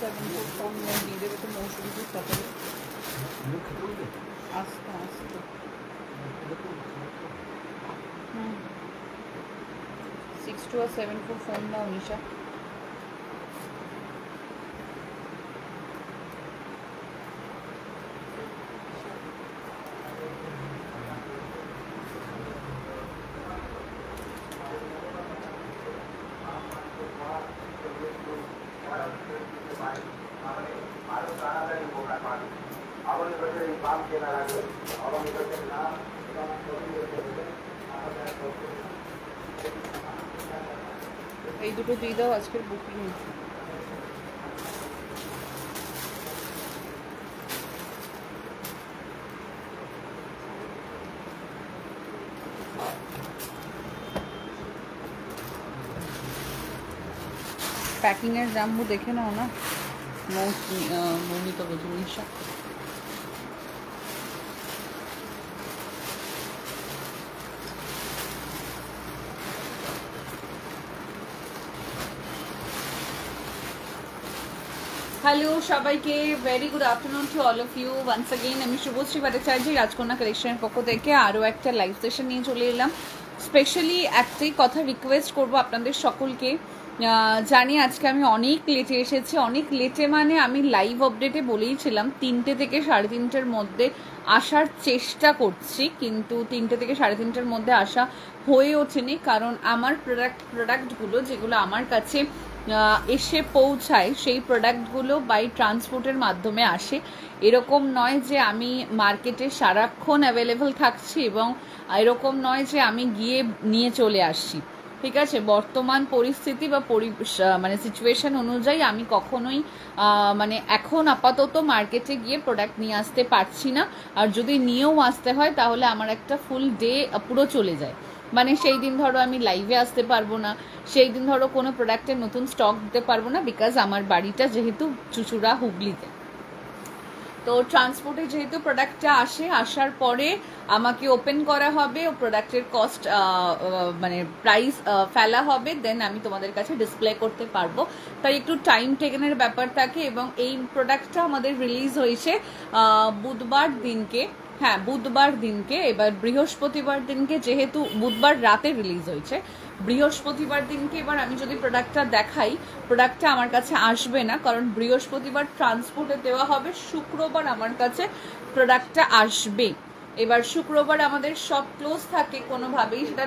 62474 phone দিয়ে দেবে তো মৌসুমীর সাথে আস্তে আস্তে 6274 ফোন দাও নিশা। এই দুটো দিয়ে দাও আজকের বুকিং। पैकिंग জাম্বু দেখে নাও না মৌমিতা বলছি নিশা। হ্যালো সবাইকে, very good afternoon to all of you once again. আমি শুভশ্রী ভট্টাচার্য রাজকন্যা কালেকশনের পক্ষ থেকে আরও একটা লাইভ সেশন নিয়ে চলে এলাম। স্পেশালি একটাই কথা রিকোয়েস্ট করব আপনাদের সকলকে, জানি আজকে আমি অনেক লেটে এসেছি, অনেক লেটে মানে আমি লাইভ আপডেটে বলেইছিলাম 3টে থেকে 3:30টার মধ্যে আসার চেষ্টা করছি, কিন্তু 3টে থেকে 3:30টার মধ্যে আসা হয়ে ওঠেনি, কারণ আমার প্রোডাক্টগুলো যেগুলো আমার কাছে এসে পৌঁছায় সেই প্রোডাক্টগুলো বাই ট্রান্সপোর্টের মাধ্যমে আসে। এরকম নয় যে আমি মার্কেটে সারাক্ষণ অ্যাভেলেবল থাকছি এবং এরকম নয় যে আমি গিয়ে নিয়ে চলে আসছি, ঠিক আছে। বর্তমান পরিস্থিতি বা মানে সিচুয়েশন অনুযায়ী আমি কখনোই মানে এখন আপাতত মার্কেটে গিয়ে প্রোডাক্ট নিয়ে আসতে পারছি না, আর যদি নিয়েও আসতে হয় তাহলে আমার একটা ফুল ডে পুরো চলে যায়। মানে সেই দিন ধরো আমি লাইভে আসতে পারবো না, সেই দিন ধরো কোনো প্রোডাক্টের নতুন স্টক দিতে পারবো না, বিকজ আমার বাড়িটা যেহেতু চুচুড়া হুগলিতে, তো ট্রান্সপোর্টে যেহেতু প্রোডাক্টটা আসার পরে আমাকে ওপেন করা হবে, ও প্রোডাক্টের কস্ট মানে প্রাইস ফেলা হবে, দেন আমি তোমাদের কাছে ডিসপ্লে করতে পারবো, তাই একটু টাইম টেকেনের ব্যাপার থাকে। এবং এই প্রোডাক্টটা আমাদের রিলিজ হয়েছে বুধবার দিনকে, হ্যাঁ বুধবার দিনকে। এবার বৃহস্পতিবার দিনকে, যেহেতু বুধবার রাতে রিলিজ হয়েছে, বৃহস্পতিবার দিনকে এবার আমি যদি প্রোডাক্টটা দেখাই, প্রোডাক্টটা আমার কাছে আসবে না, কারণ বৃহস্পতিবার ট্রান্সপোর্টে দেওয়া হবে, শুক্রবার আমার কাছে প্রোডাক্টটা আসবে। এবার শুক্রবার আমাদের সব ক্লোজ থাকে, কোনোভাবেই সেটা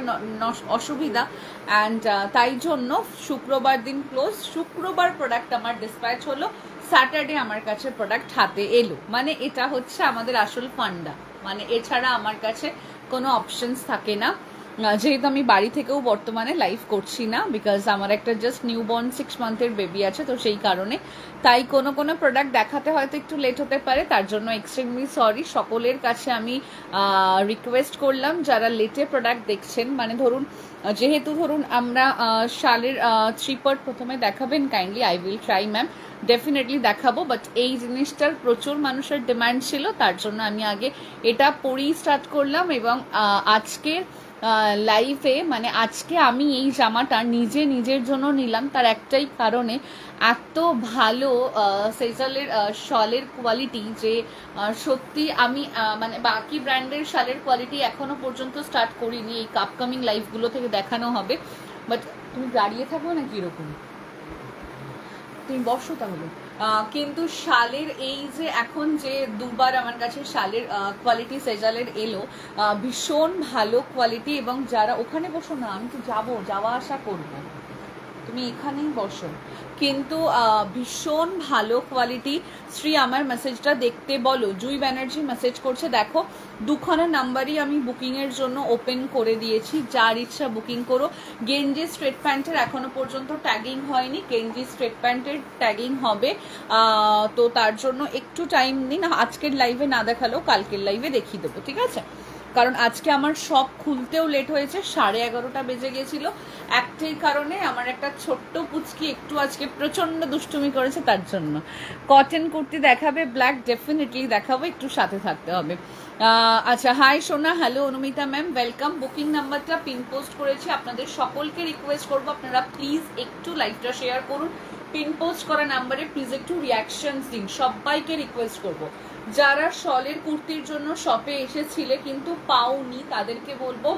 অসুবিধা, অ্যান্ড তাই জন্য শুক্রবার দিন ক্লোজ, শুক্রবার প্রোডাক্ট আমার ডিসপ্যাচ হলো, স্যাটারডে আমার কাছে প্রোডাক্ট হাতে এলো। মানে এটা হচ্ছে আমাদের আসল ফান্ডা, মানে এছাড়া আমার কাছে কোনো অপশনস থাকে না। যেহেতু আমি বাড়ি থেকেও বর্তমানে লাইভ করছি না, বিকজ আমার একটা জাস্ট নিউবর্ন 6 মান্থের বেবি আছে, তো সেই কারণে তাই কোনো প্রোডাক্ট দেখাতে হয়তো একটু লেট হতে পারে, তার জন্য এক্সট্রিমলি সরি। সকলের কাছে আমি রিকোয়েস্ট করলাম যারা লেটে প্রোডাক্ট দেখছেন, মানে ধরুন যেহেতু ধরুন আমরা শালের 3 পার্ট প্রথমে দেখাবেন kindly, I will try ma'am, definitely দেখাবো, বাট এই জিনিসটার প্রচুর মানুষের ডিমান্ড ছিল, তার জন্য আমি আগে এটা পরেই স্টার্ট করলাম। এবং আজকের লাইভে মানে আজকে আমি এই জামাটা নিজের জন্য নিলাম, তার একটাই কারণে, এত ভালো সেজালের শলের কোয়ালিটি যে সত্যি আমি মানে বাকি ব্র্যান্ডের শালের কোয়ালিটি এখনো পর্যন্ত স্টার্ট করিনি, এই আপকামিং লাইভগুলো থেকে দেখানো হবে। বাট তুমি দাঁড়িয়ে থাকো না কিরকম, তুমি বসো তাহলে। কিন্তু শালের এই যে এখন যে দুবার আমার কাছে শালের কোয়ালিটি সেজালের এলো, ভীষণ ভালো কোয়ালিটি, এবং যারা ওখানে বসো না, আমি তো যাওয়া আসা করবো, তুমি এখানেই বসো, কিন্তু ভীষণ ভালো কোয়ালিটি। শ্রী আমার মেসেজটা দেখতে বলো, জুই ব্যানার্জি মেসেজ করছে, দেখো 2খানা নাম্বারই আমি বুকিংয়ের জন্য ওপেন করে দিয়েছি, যার ইচ্ছা বুকিং করো। গেঞ্জি স্ট্রেট প্যান্টের এখনো পর্যন্ত ট্যাগিং হয়নি, গেঞ্জি স্ট্রেট প্যান্টের ট্যাগিং হবে, তো তার জন্য একটু টাইম দিন, আজকের লাইভে না দেখালেও কালকের লাইভে দেখিয়ে দেবো, ঠিক আছে। কারণ আজকে আমার সব খুলতেও লেট হয়েছে, 11:30টা বেজে গেছিল, একটাই কারণে, আমার একটা ছোট্ট পুচকি একটু আজকে প্রচন্ড দুষ্টুমি করেছে, তার জন্য। কটন কুর্তি দেখাবে, ব্ল্যাক ডেফিনেটলি দেখাবো, একটু সাথে থাকতে হবে। আচ্ছা, হাই সোনা, hello Anumita ma'am, welcome. Booking নাম্বারটা পিন পোস্ট করেছি, আপনাদের সকলকে রিকোয়েস্ট করবো আপনারা প্লিজ একটু লাইভটা শেয়ার করুন, পিন পোস্ট করা নাম্বারে প্লিজ একটু রিয়াকশনস দিন, সবাইকে রিকোয়েস্ট করবো। যারা শলের কুর্তির জন্য শপে এসেছিলে কিন্তু পাওনি তাদেরকে বলবো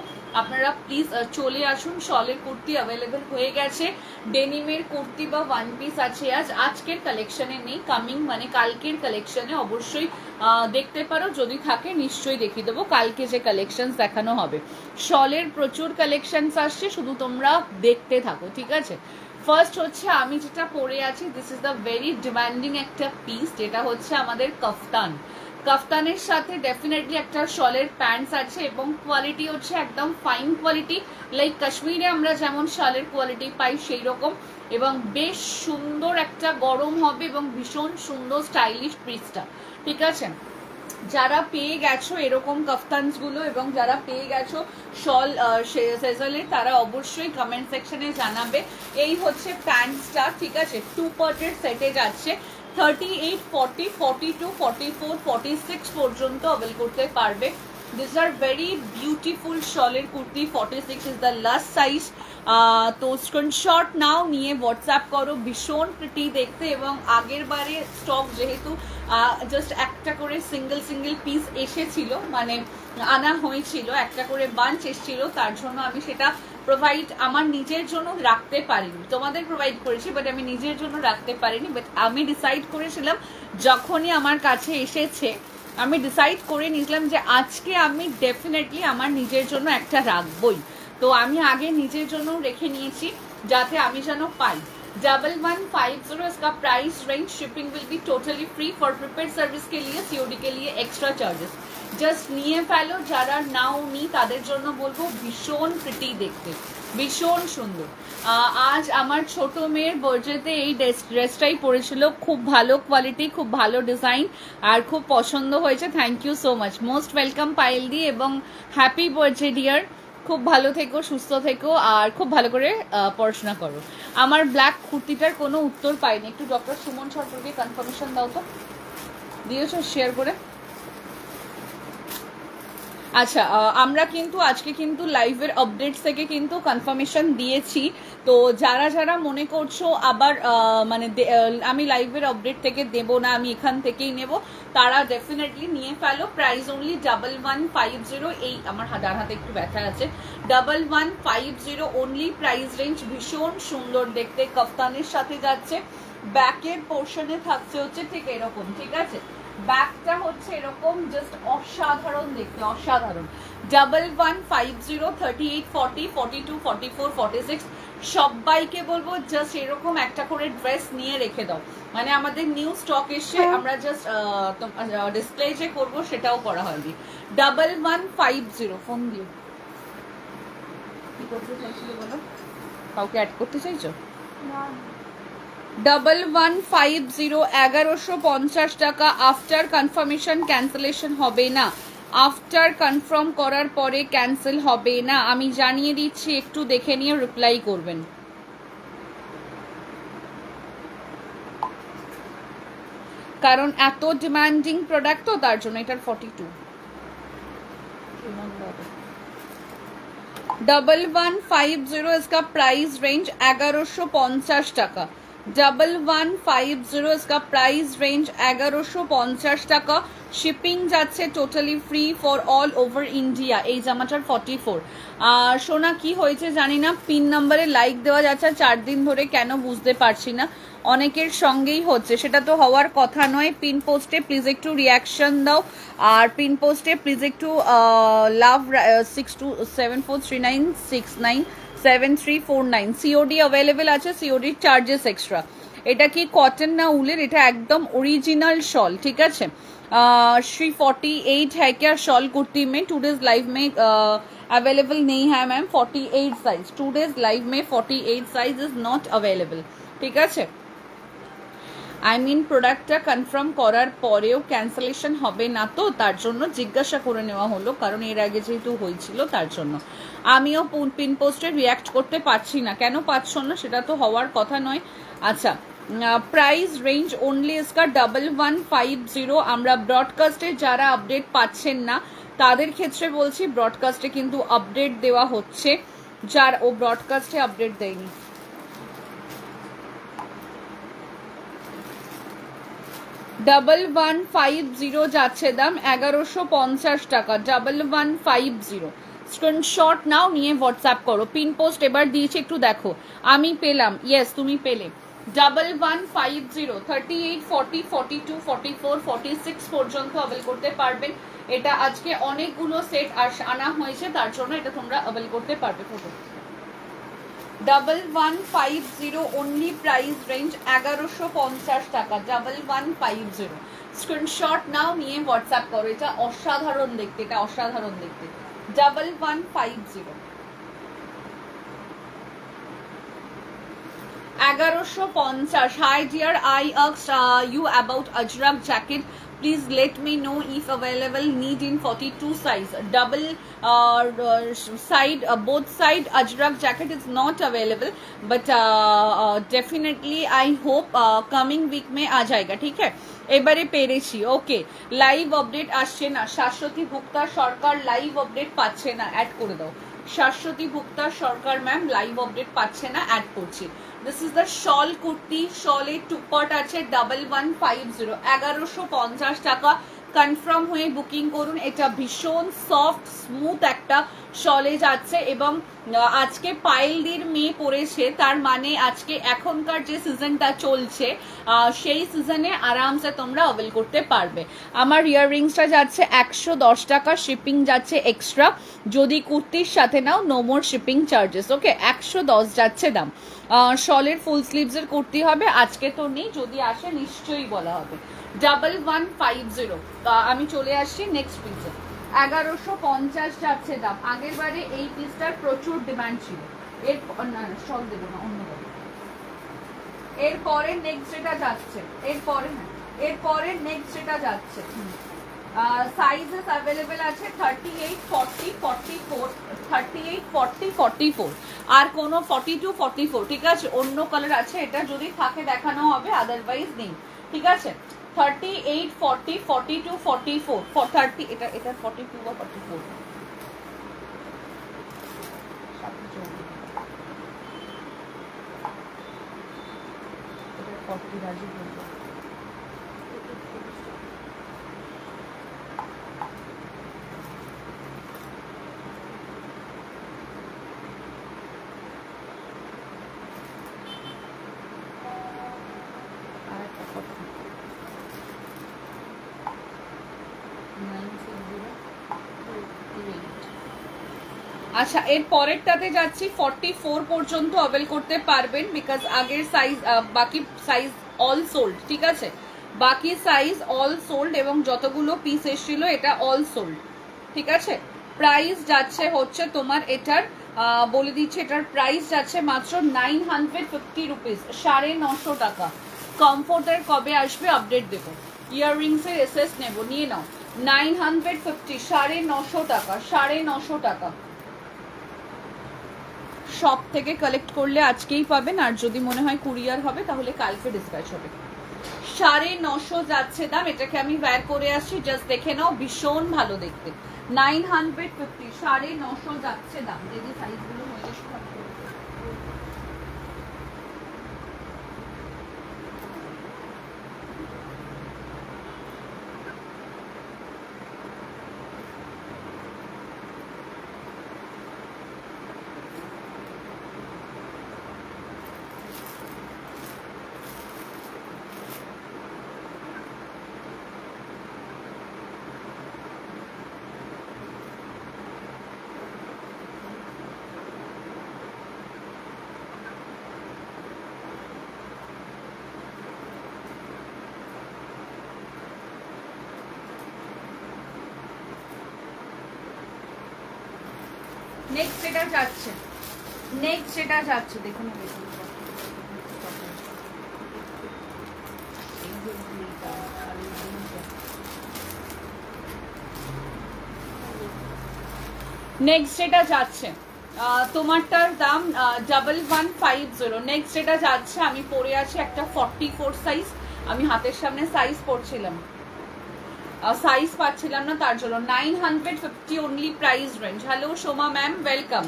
আপনারা প্লিজ চলে আসুন, শলের কুর্তি অ্যাভেলেবেল হয়ে গেছে। ডেনিমের কুর্তি বা ওয়ান পিস আছে আজকের কালেকশনে নেই, কামিং মানে কালকের কালেকশনে অবশ্যই দেখতে পারো, যদি থাকে নিশ্চয়ই দেখিয়ে দেবো কালকে যে কালেকশন দেখানো হবে। শলের প্রচুর কালেকশনস আসছে, শুধু তোমরা দেখতে থাকো, ঠিক আছে। ফার্স্ট হচ্ছে আমি যেটা পরে আছি, this is the very demanding একটা পিস, যেটা হচ্ছে আমাদের কাফতান। কাফতানের সাথে ডেফিনেটলি একটা শলের প্যান্টস আছে এবং কোয়ালিটি হচ্ছে একদম ফাইন কোয়ালিটি, লাইক কাশ্মীরে আমরা যেমন শলের কোয়ালিটি পাই সেই রকম, এবং বেশ সুন্দর একটা গরম হবে এবং ভীষণ সুন্দর স্টাইলিশ পিসটা, ঠিক আছে। যারা পেয়ে গেছো এরকম কাফতানস গুলো এবং যারা পেয়ে গেছো শল সেজলে, তারা অবশ্যই কমেন্ট সেকশনে জানাবে। এই হচ্ছে প্যান্টসটা, ঠিক আছে, 2 পার্টের সেটে যাচ্ছে। 38, 40, 42, 44, 46 পর্যন্ত অ্যাভেল করতে পারবে। দিস আর ভেরি বিউটিফুল শলের kurti. 46 is the last size. তো স্ক্রিনশট নাও, নিয়ে হোয়াটসঅ্যাপ করো। ভীষণ প্রিটি দেখতে, এবং আগের বারে স্টক যেহেতু জাস্ট একটা করে সিঙ্গেল পিস এসেছিল, মানে আনা হয়েছিল, একটা করে বাঞ্চ এসেছিল, তার জন্য আমি সেটা প্রোভাইড আমার নিজের জন্য রাখতে পারিনি, তোমাদের প্রোভাইড করেছি বাট আমি নিজের জন্য রাখতে পারিনি। বাট আমি ডিসাইড করেছিলাম যখনই আমার কাছে এসেছে, আমি ডিসাইড করে নিয়েছিলাম যে আজকে আমি ডেফিনেটলি আমার নিজের জন্য একটা রাখবই। তো আমি আগে নিজের জন্য রেখে নিয়েছি যাতে আমি যেন পাই। 1150 इसका price range, shipping will be totally free. For prepaid service के लिए सीओडी के लिए एक्स्ट्रा चार्जेस। জাস্ট নিয়ে ফেলো, যারা নাও নি তাদের জন্য বলবো ভীষণ প্রিটি দেখতে, ভীষণ সুন্দর। আজ আমার ছোট মেয়ের বার্থডেতে এই ড্রেসটাই পরেছিল, খুব ভালো কোয়ালিটি, খুব ভালো ডিজাইন, আর খুব পছন্দ হয়েছে। Thank you so much, most welcome পায়েলদি, এবং হ্যাপি বার্থডে ডিয়ার। খুব ভালো থেকো, সুস্থ থেকো, আর খুব ভালো করে পড়াশোনা করো। আমার ব্ল্যাক কুর্তিটার কোনো উত্তর পাইনি, একটু ডক্টর সুমন সরকারকে কনফার্মেশন দাও তো, দিয়েছো শেয়ার করে। আচ্ছা, আমরা কিন্তু আজকে কিন্তু লাইভের আপডেটস থেকে কিন্তু কনফার্মেশন দিয়েছি। তো যারা যারা মনে করছো আবার মানে আমি লাইভের আপডেট থেকে দেব না, আমি এখান থেকেই নেব, তারা ডেফিনেটলি নিয়ে ফেলো। Price only 1150। এই আমার ডান হাতে একটু ব্যথা আছে। 1150 অনলি প্রাইস রেঞ্জ। ভীষণ সুন্দর দেখতে, কাফতানের সাথে যাচ্ছে। ব্যাকের পোর্শনে থাকছে হচ্ছে ঠিক এরকম, ঠিক আছে, ব্যাকটা হচ্ছে এরকম, জাস্ট অসাধারণ দেখতে, অসাধারণ। 1150, 38, 40, 42, 44, 46 সবাইকে বলবো জাস্ট এরকম একটা করে ড্রেস নিয়ে রেখে দাও, মানে আমাদের নিউ স্টক এসে আমরা জাস্ট ডিসপ্লে যে করবো সেটাও করা হয়নি। 1150 ফোন দিও। কি করতে চাইছিলে বলো, কাউকে অ্যাড করতে চাইছো? 1150, 1150 টাকা। আফটার কনফার্মেশন ক্যান্সেলেশন হবে না, আফটার কনফার্ম করার পরে ক্যান্সেল হবে না, আমি জানিয়ে দিচ্ছি, একটু দেখে নিয়ে রিপ্লাই করবেন। কারণ এত ডিমান্ডিং প্রোডাক্ট তো তার জন্য। এটার 42। 1150 इसका प्राइस रेंज 1150 টাকা। 1150 इसका प्राइस रेंज 1150 টাকা। শিপিং যাচ্ছে totally free for all over India. এই জামাটার 44। সোনা কি হয়েছে জানি না, পিন নাম্বারে লাইক দেওয়া যাচ্ছে 4 দিন ধরে, কেন বুঝতে পারছি না। অনেকের সঙ্গেই হচ্ছে, সেটা তো হওয়ার কথা নয়। পিন পোস্টে প্লিজ একটু রিয়াকশন দাও, আর পিন পোস্টে প্লিজ একটু লাভ 627439697349। সিওডি অ্যাভেলেবেল আছে, সিওডির চার্জেস এক্সট্রা। এটা কি কটন না উলের? এটা একদম ओरिजिनल शॉल, ठीक है। 348 है क्या शॉल कुर्ती में? 2 डेज लाइव में अवेलेबल नहीं है मैम। 48 साइज 2 डेज लाइव में 48 साइज इज नॉट अवेलेबल, ठीक है। আই মিন প্রোডাক্টটা কনফার্ম করার পরেও ক্যান্সেলেশন হবে না তো, তার জন্য জিজ্ঞাসা করে নেওয়া হলো, কারণ এর আগে যেহেতু হয়েছিল তার জন্য। আমিও পিন পোস্টে রিয়াক্ট করতে পারছি না, কেন পাচ্ছ না সেটা তো হওয়ার কথা নয়। আচ্ছা, প্রাইস রেঞ্জ অনলি इसका 1150। আমরা ব্রডকাস্টে যারা আপডেট পাচ্ছেন না তাদের ক্ষেত্রে বলছি, ব্রডকাস্টে কিন্তু আপডেট দেওয়া হচ্ছে, যার ও ব্রডকাস্টে আপডেট দেয়নি। 1150 যাচ্ছে দাম, 1150 টাকা। 1150 স্ক্রিনশট নাও, নিয়ে হোয়াটসঅ্যাপ করো। পিন পোস্ট এবার দিয়েছি, একটু দেখো। আমি পেলাম, ইয়েস তুমি পেলে। 1150 38 40 42 44 46 পর্যন্ত অ্যাভেল করতে পারবেন। এটা আজকে অনেকগুলো সেট আনা হয়েছে, তার জন্য এটা তোমরা অ্যাভেল করতে পারবে। ফটো 1150 অনলি, প্রাইস রেঞ্জ 1150 টাকা। 1150 স্ক্রিনশট নাও, নিয়ে হোয়াটসঅ্যাপ করো। এটা অসাধারণ দেখতে, এটা অসাধারণ দেখতে। 1150 1150। Hi dear, I asked you about Ajrak jacket. Please let me know if available. Need in 42 size. Double side, both side Ajrak jacket is not available, but definitely I hope coming week में आ जाएगा, ठीक है। এবারে পেরেছি, ওকে। Live update আসছে না, Shashwati Bhukta Sarkar live update পাচ্ছে না, অ্যাড করে দাও। Shashwati Bhukta Sarkar ma'am live update পাচ্ছে না, অ্যাড করছি। This is the shawl kurti, শলে টু পার্ট আছে। 1150 1150 টাকা। কনফার্ম হয়ে বুকিং করুন। এটা ভীষণ সফট স্মুথ একটা শলে যাচ্ছে, এবং আজকে পায়েলদির মেয়ে পরেছে, তার মানে আজকে এখনকার যে সিজনটা চলছে সেই সিজনে আরামসে তোমরা অ্যাভেল করতে পারবে। আমার ইয়াররিংসটা যাচ্ছে 110 টাকা, শিপিং যাচ্ছে এক্সট্রা। যদি কুর্তির সাথে নাও, নো মোর শিপিং চার্জেস, ওকে। 110 যাচ্ছে দাম। শলের ফুল স্লিভসের কুর্তি হবে, আজকে তো নেই, যদি আসে নিশ্চয়ই বলা হবে। 1150। আমি চলে আসছি নেক্সট পিসে। 1150 যাচ্ছে দাম। আগের বারে এই পিসটার প্রচুর ডিমান্ড ছিল। এর না শল দেবো না, অন্য এরপরে নেক্সট যেটা যাচ্ছে, এরপরে নেক্সট যেটা যাচ্ছে, সাইজেস অ্যাভেলেবেল আছে 38 40 44, 38 40 44, আর কোনো 42 44, ঠিক আছে। অন্য কালার আছে, এটা যদি থাকে দেখানো হবে, আদারওয়াইজ নেই, ঠিক আছে। 38 40 42 44 30, এটা 42 বা 44, এটা 40 রাজি বলবো। আচ্ছা, এর পরেরটাতে যাচ্ছি 44 পর্যন্ত অ্যাভেল করতে পারবেন, বিকজ আগের সাইজ, বাকি সাইজ অল সোল্ড, ঠিক আছে। বাকি সাইজ অল সোল্ড, এবং যতগুলো পিস এসেছিল এটা অল সোল্ড, ঠিক আছে। প্রাইস যাচ্ছে হচ্ছে তোমার এটার, বলে দিচ্ছি, এটার প্রাইস যাচ্ছে মাত্র 950 রুপিস, 950 টাকা। কমফোর্টের কবে আসবে আপডেট দেবো। ইয়াররিংসের এসএস নেবো, নিয়ে নাও। 950, 950 টাকা, 950 টাকা। শপ থেকে কালেক্ট করলে আজকেই পাবেন, আর যদি মনে হয় কুরিয়ার হবে তাহলে কালকে ডিসপ্যাচ হবে। 950 যাচ্ছে দাম। এটাকে আমি ওয়্যার করে আসছি, জাস্ট দেখে নাও, ভীষণ ভালো দেখতে। 950, 950 যাচ্ছে দাম। যদি সাইজগুলো হয়ে যায় নেক্সট যেটা যাচ্ছে, দেখুন নেক্সট যেটা যাচ্ছে, তোমারটার দাম 1150। নেক্সট যেটা যাচ্ছে, আমি পরে আছি একটা 44 সাইজ, আমি হাতের সামনে সাইজ পড়ছিলাম, সাইজ পাচ্ছিলাম না, তার জন্য 950 only price range. Hello Soma ma'am, welcome.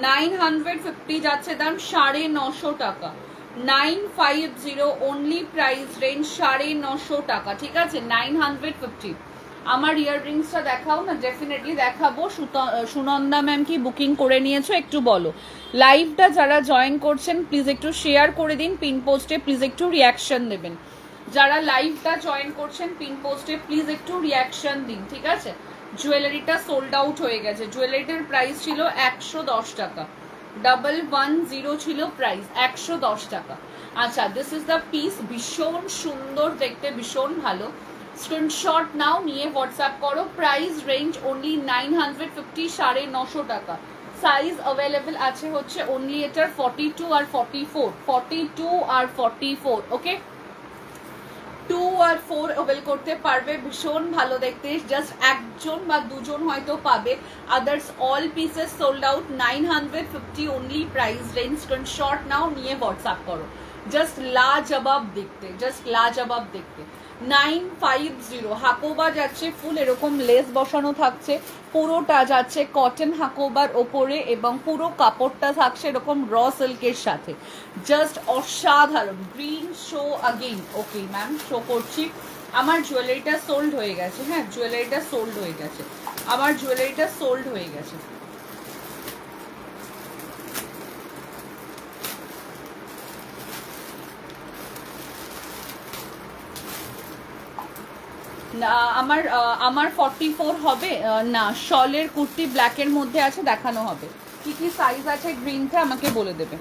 950 যাচ্ছে দাম, 950 টাকা। 950 অনলি প্রাইস রেঞ্জ 950 টাকা, ঠিক আছে 950। আমার ইয়াররিংসটা দেখাও না, ডেফিনেটলি দেখাবো। সুনন্দা ম্যাম কি বুকিং করে নিয়েছো একটু বলো। লাইভটা যারা জয়েন করছেন প্লিজ একটু শেয়ার করে দিন, পিন পোস্টে প্লিজ একটু রিয়াকশন দেবেন। যারা লাইভটা জয়েন করছেন পিন পোস্টে প্লিজ একটু রিয়াকশন দিন, ঠিক আছে। জুয়েলারিটা সোল্ড আউট হয়ে গেছে। জুয়েলারিটার প্রাইস ছিল 110 টাকা, 110 ছিল প্রাইস, 110 টাকা। আচ্ছা, দিস ইজ দ্য পিস, ভীষণ সুন্দর দেখতে, ভীষণ ভালো। স্ক্রিনশট নাও, নিয়ে হোয়াটসঅ্যাপ করো। প্রাইস রেঞ্জ অনলি 950, 950 টাকা। সাইজ অ্যাভেলেবেল আছে হচ্ছে অনলি এটার 42 আর 44, 42 আর 44, ওকে 2 আর 4 অ্যাভেল করতে পারবে। ভীষণ ভালো দেখতে, জাস্ট একজন বা দুজন হয়তো পাবে, others all pieces sold out. 950 only price range. Screenshot নাও, নিয়ে হোয়াটসঅ্যাপ করো। জাস্ট লাজবাব দেখতে, জাস্ট লাজবাব দেখতে। 950 হাকোবা যাচ্ছে ফুল, এরকম লেস বসানো থাকছে, পুরোটা যাচ্ছে কটন হাকোবার ওপরে এবং পুরো কাপড়টা থাকছে এরকম র সিল্কের সাথে, জাস্ট অসাধারণ। Green show again, okay ma'am show করছি। আমার জুয়েলারিটা সোল্ড হয়ে গেছে, হ্যাঁ জুয়েলারিটা সোল্ড হয়ে গেছে, আমার জুয়েলারিটা সোল্ড হয়ে গেছে। আমার 44 হবে না। শলের কুর্তি ব্ল্যাকের মধ্যে আছে, দেখানো হবে। কি কি সাইজ আছে গ্রিনটা আমাকে বলে দেবে।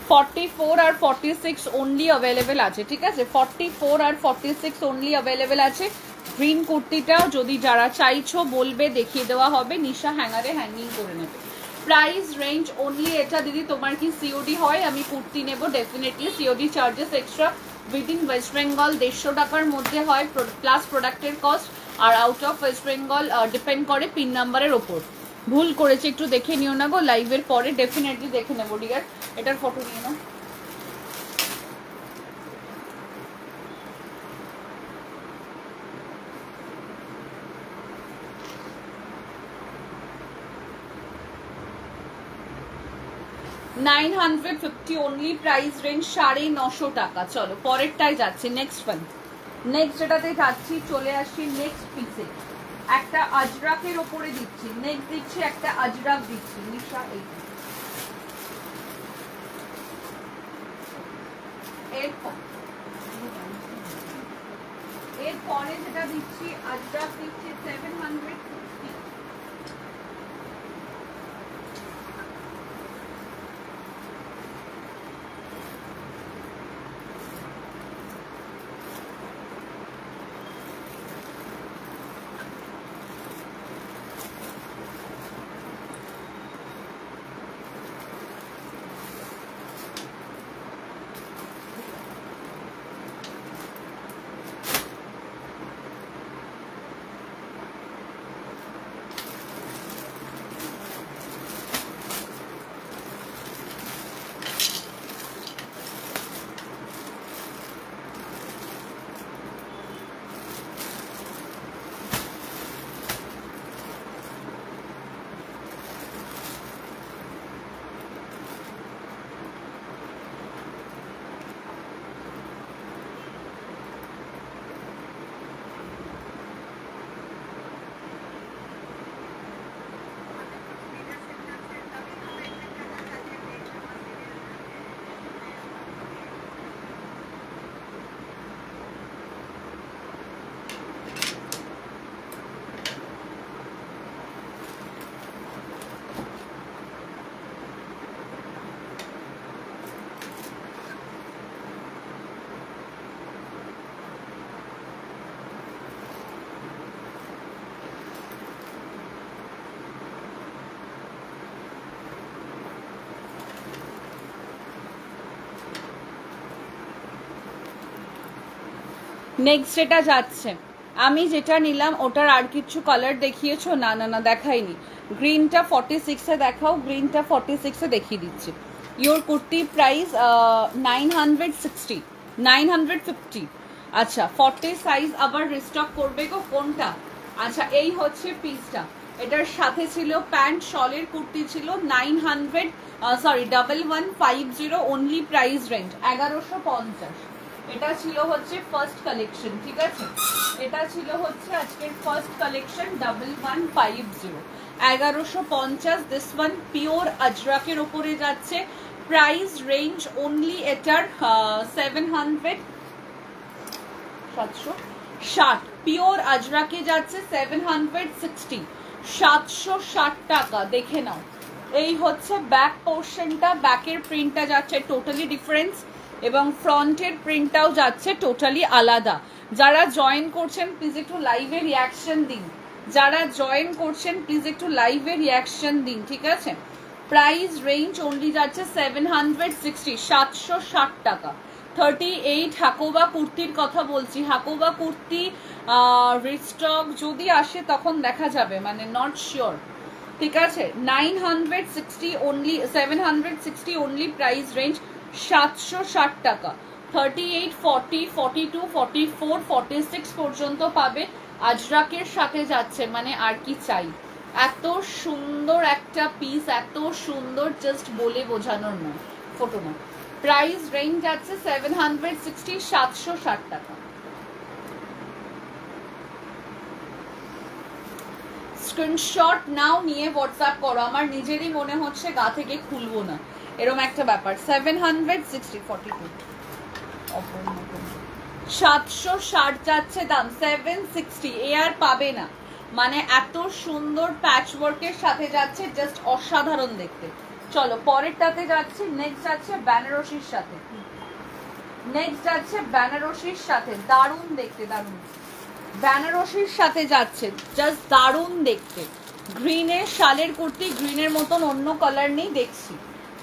44 আর 46 অনলি অ্যাভেলেবেল আছে, ঠিক আছে 44 আর 46 অনলি অ্যাভেলেবেল আছে। গ্রিন কুর্তিটা যদি যারা চাইছো বলবে, দেখিয়ে দেওয়া হবে। নিশা হ্যাঙ্গারে হ্যাঙ্গিং করে নেবে। প্রাইস রেঞ্জ অনলি এটা। দিদি তোমার কি সিওডি হয়? আমি কুর্তি নেব, definitely COD charges extra. Within West Bengal 150 টাকার মধ্যে হয় প্লাস প্রোডাক্টের কস্ট, আর out of West Bengal depend করে পিন নাম্বারের ওপর। ভুল করেছে, একটু দেখে নিও না গো, লাইভের পরে ডেফিনেটলি দেখে নেবো ডিয়ার। এটার ফটো নিয়ে নাও। $950 অনলি প্রাইস রেঞ্জ, 950 টাকা। চলো পরেরটাই যাচ্ছে, নেক্সট ওয়ান। নেক্সট যেটাতে যাচ্ছি, চলে আসছি নেক্সট পিসে। একটা আজরাকের ওপরে দিচ্ছি, নেক্সট দিচ্ছি একটা আজরাক দিচ্ছি। নিশা এরপরে যেটা দিচ্ছি আজরাক দিচ্ছি 750। নেক্সট যেটা যাচ্ছে, আমি যেটা নিলাম ওটার আর কিছু কালার দেখিয়েছো? না না না দেখাইনি। গ্রিনটা 46-এ দেখাও, গ্রিনটা 46-এ দেখিয়ে দিচ্ছি। Your kurti price 960, 950। আচ্ছা 40 সাইজ আবার রিস্টক করবে গো, কোনটা? আচ্ছা এই হচ্ছে পিসটা, এটার সাথে ছিল প্যান্ট, শলের কুর্তি ছিল 1150 অনলি প্রাইস রেঞ্জ 1150। এটা ছিল হচ্ছে ফার্স্ট কালেকশন, ঠিক আছে, এটা ছিল হচ্ছে আজকের first collection 1150 1150। This one pure আজরাকের ওপরে যাচ্ছে, প্রাইস রেঞ্জ অনলি এটার 760। পিওর আজরাকে যাচ্ছে 760, 760 টাকা। দেখে নাও, এই হচ্ছে ব্যাক পোর্শনটা, ব্যাকের প্রিন্টটা যাচ্ছে টোটালি ডিফারেন্স এবং ফ্রন্টের প্রিন্টটাও যাচ্ছে টোটালি আলাদা। যারা জয়েন করছেন প্লিজ একটু লাইভে রিয়াকশন দিন, যারা জয়েন করছেন প্লিজ একটু লাইভে রিয়াকশন দিন, ঠিক আছে। প্রাইস রেঞ্জ অনলি যাচ্ছে 760, 760 টাকা। 38 হাকোবা কুর্তির কথা বলছি, হাকোবা কুর্তি রিস্টক যদি আসে তখন দেখা যাবে, মানে নট শিওর, ঠিক আছে। 960 অনলি, 760 অনলি প্রাইস রেঞ্জ, 760 টাকা। 38, 40, 42, 44, 46 পর্যন্ত পাবে। আজরাকের সাথে যাচ্ছে, মানে আর কি চাই, এত সুন্দর একটা পিস, এত সুন্দর, জাস্ট বলে বোঝানোর নয়, ফটো না। প্রাইস রেঞ্জ যাচ্ছে 760, 760 টাকা। স্ক্রিনশট নাও, নিয়ে হোয়াটসঅ্যাপ করো, আমার নিজেরই মনে হচ্ছে গা থেকে খুলবো না, এরকম একটা ব্যাপার। 760, 42 760 যাচ্ছে দাম, 760 এ আর পাবে না, মানে এত সুন্দর প্যাচ ওয়ার্কের সাথে যাচ্ছে, জাস্ট অসাধারণ দেখতে। চলো পরেরটাতে যাচ্ছি, নেক্সট যাচ্ছে বেনারসির সাথে, নেক্সট যাচ্ছে বেনারসির সাথে, দারুণ দেখতে, দারুণ বেনারসির সাথে যাচ্ছে, জাস্ট দারুণ দেখতে। গ্রিনের শালের কুর্তি, গ্রিনের মতন অন্য কালার নেই দেখছি,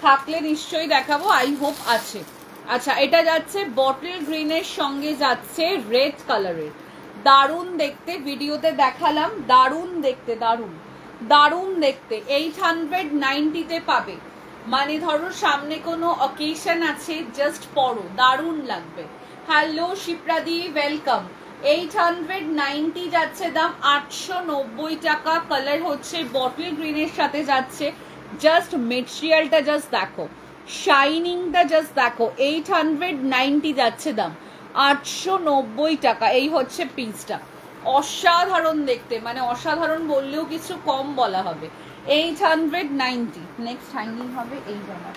থাকলে নিশ্চয়ই দেখাবো, আই হোপ আছে। আচ্ছা, এটা যাচ্ছে বটল গ্রিনের সঙ্গে যাচ্ছে রেড কালারের, দারুণ দেখতে, ভিডিওতে দেখালাম, দারুণ দেখতে, দারুণ দারুণ দেখতে। 890-তে পাবে, মানে ধরো সামনে কোনো অকেশন আছে, জাস্ট পরো, দারুণ লাগবে। Hello শিপ্রাদি, welcome. 890 যাচ্ছে দাম, 890 টাকা। কালার হচ্ছে বটল গ্রিনের সাথে যাচ্ছে, জাস্ট মেটেরিয়ালটা জাস্ট দেখো, শাইনিংটা জাস্ট দেখো। 890 যাচ্ছে দাম, 890 টাকা। এই হচ্ছে পিসটা, অসাধারণ দেখতে, মানে অসাধারণ বললেও কিছু কম বলা হবে। 890। নেক্সট হ্যাঙ্গিং হবে এই জামা,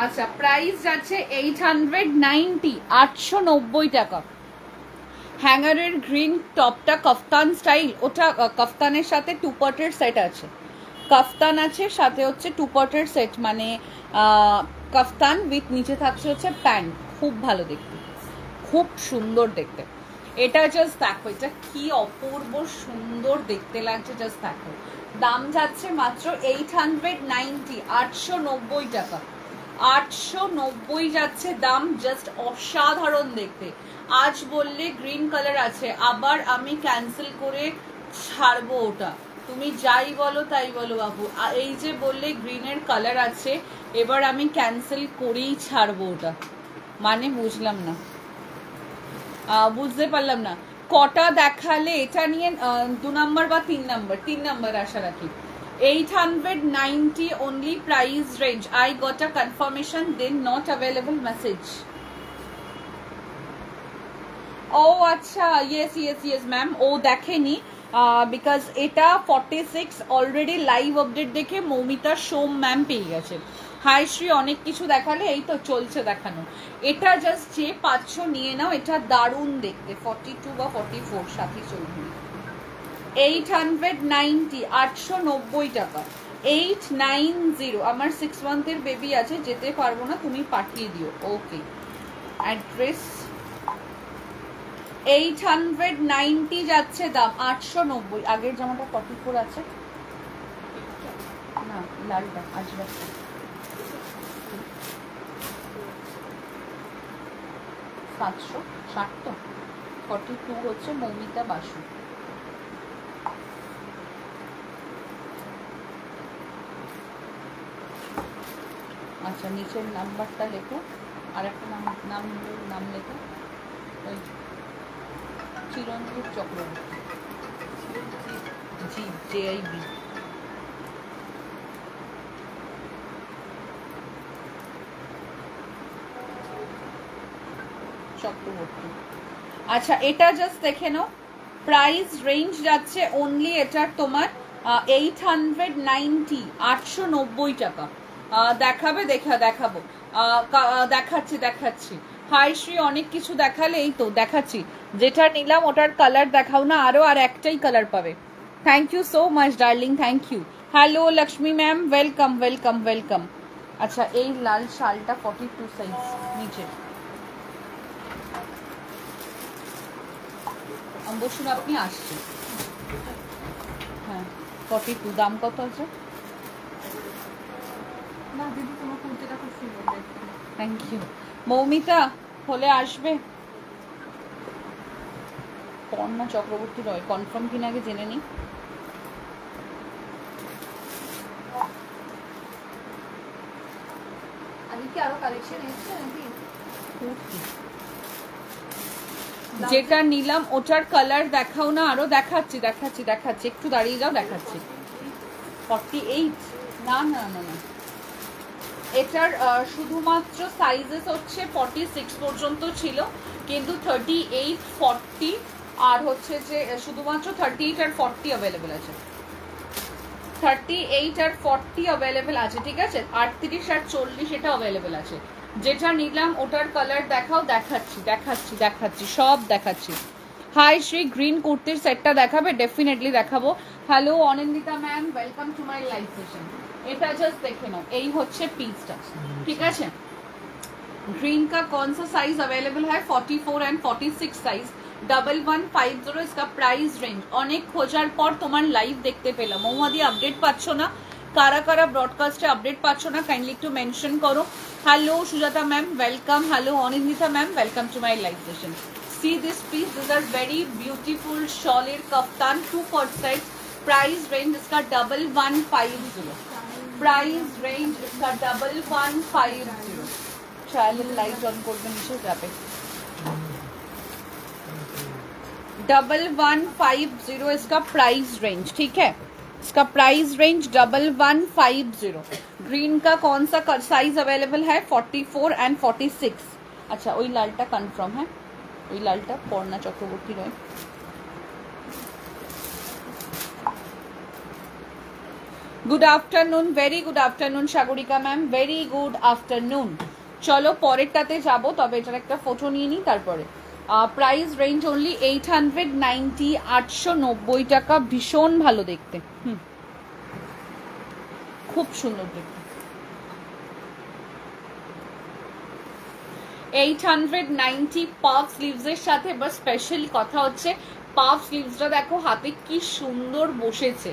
আচ্ছা প্রাইস যাচ্ছে 890, 890 টাকা। হ্যাঙ্গারের গ্রিন টপটা কাফতান স্টাইল, ওটা কাফতানের সাথে টু পার্টের সেট আছে, কাফতান আছে সাথে হচ্ছে টু পার্টের সেট, মানে কাফতান উইথ নিচে থাকছে হচ্ছে প্যান্ট, খুব ভালো দেখতে। খুব সুন্দর দেখতে। এটা জাস্ট দেখো, এটা কি অপূর্ব সুন্দর দেখতে লাগছে, জাস্ট দেখো। দাম যাচ্ছে মাত্র 890, 890 টাকা, 890 যাচ্ছে দাম, জাস্ট অসাধারণ দেখতে। আজ বললে গ্রিন কালার আছে, আবার আমি ক্যান্সেল করে ছাড়বো ওটা, তুমি যাই বলো তাই বলো বাবু। এই যে বললে গ্রিনের কালার আছে, এবার আমি ক্যান্সেল করেই ছাড়বো ওটা, মানে বুঝলাম না, বুঝতে পারলাম না। কটা দেখালে এটা নিয়ে 2 নাম্বার বা 3 নাম্বার? 3 নাম্বার আশা রাখি। 890 only price range. I got a confirmation, then not available message. Oh আচ্ছা, yes yes yes ma'am, ও দেখেনি বিকজ এটা 46 অলরেডি লাইভ আপডেট দেখে মৌমিতা সোম ম্যাম পেয়ে গেছে। হাই শ্রী, অনেক কিছু দেখালে, এই তো চলছে দেখানো। এটা জাস্ট যে 500 নিয়ে নাও, এটা দারুণ দেখতে, 42 বা 44 সাথে চলবে। 890, 890 টাকা, 890। আমার 6 মান্থের বেবি আছে, যেতে পারবো না, তুমি পাঠিয়ে দিও। ওকে, অ্যাড্রেস 890 যাচ্ছে দাম, 890। আগের জামাটা 44 আছে না, লালটা আজরাকটা 760 তো, 42 হচ্ছে মৌমিতা বাসু। আচ্ছা, নিচের নাম্বারটা লেখো, আর একটা নাম লেখো, ওই চিরঞ্জিত চক্রবর্তী, জি JIB। চক্রবর্তী। আচ্ছা, এটা জাস্ট দেখে নাও, প্রাইস রেঞ্জ যাচ্ছে অনলি এটার তোমার 890, 890 টাকা। দেখাবে, দেখাবো, দেখাচ্ছি। হাই শ্রী, অনেক কিছু দেখালে, এই তো দেখাচ্ছি, যেটা নিলাম ওটার কালার দেখাও না আরো, আর একটাই কালার পাবে। Thank you so much darling, thank you. Hello Lakshmi ma'am, welcome welcome welcome. আচ্ছা, এই লাল শালটা 42 সাইজ নিচে, বসুন, আপনি আসছেন। হ্যাঁ 42, দাম কত আছে? না দিদি, তোমার কুর্তিটা খুব সুন্দর দেখতে। Thank you. মৌমিতা হলে আসবে। কর্ণা চক্রবর্তী রয়, কনফার্ম কিনা আগে জেনে নিই। আমি কি আরো কালেকশন এসেছে নাকি? কুর্তি যেটা নিলাম ওটার কালার দেখাও না আরো, দেখাচ্ছি, একটু দাঁড়িয়ে যাও, দেখাচ্ছি। 48, না না না না, এটার শুধুমাত্র সাইজেস হচ্ছে 46 পর্যন্ত ছিল, কিন্তু 38, 40 আর হচ্ছে যে শুধুমাত্র 38 আর 40 অ্যাভেলেবেল আছে, 38 আর 40 অ্যাভেলেবেল আছে, ঠিক আছে। 38 আর 40 এটা অ্যাভেলেবেল আছে। যেটা নিলাম ওটার কালার দেখাও, দেখাচ্ছি, সব দেখাচ্ছি। হাই শ্রী, গ্রিন কুর্তির সেটটা দেখাবে? ডেফিনেটলি দেখাবো। Hello Anindita ma'am, welcome to my live session. এটা জাস্ট দেখে নাও, এই হচ্ছে পিসটা, ঠিক আছে। ग्रीन का कौन सा साइज अवेलेबल है? 44 एंड 46 साइज, 1150 इसका प्राइस रेंज। অনেক খোঁজার পর তোমার লাইভ দেখতে পেলাম। মৌমাদি আপডেট পাচ্ছ না, কারা কারা ব্রডকাস্টে আপডেট পাচ্ছ না, কাইন্ডলি একটু মেনশন করো। Hello Sujata ma'am, welcome. Hello Anindita ma'am, welcome to my live session. See this piece, this are very beautiful शॉलिड कफ्तान, 2/4 साइज। प्राइस रेंज इसका 1150, प्राइस रेंज इसका 1150। ट्रायल लाइट ऑन করবে নিচে যাবে। 1150 इसका प्राइस रेंज, ठीक है। इसका प्राइस रेंज 1150। ग्रीन का कौन सा साइज अवेलेबल है? 44 एंड 46। अच्छा, ওই লালটা কনফার্ম, হ্যাঁ ওই লালটা Parna Chakraborty Roy. Good afternoon, very good afternoon Sagarika ma'am, very good afternoon. চলো পরেরটাতে যাব, তবে এটার একটা ফটো নিয়ে নিই তারপরে। প্রাইস রেঞ্জ অনলি 890, 890 টাকা। ভীষণ ভালো দেখতে, খুব সুন্দর দেখতে। 890 পাফ স্লিভসের সাথে। এবার স্পেশালি কথা হচ্ছে পাফ স্লিভসটা দেখো হাতে কি সুন্দর বসেছে।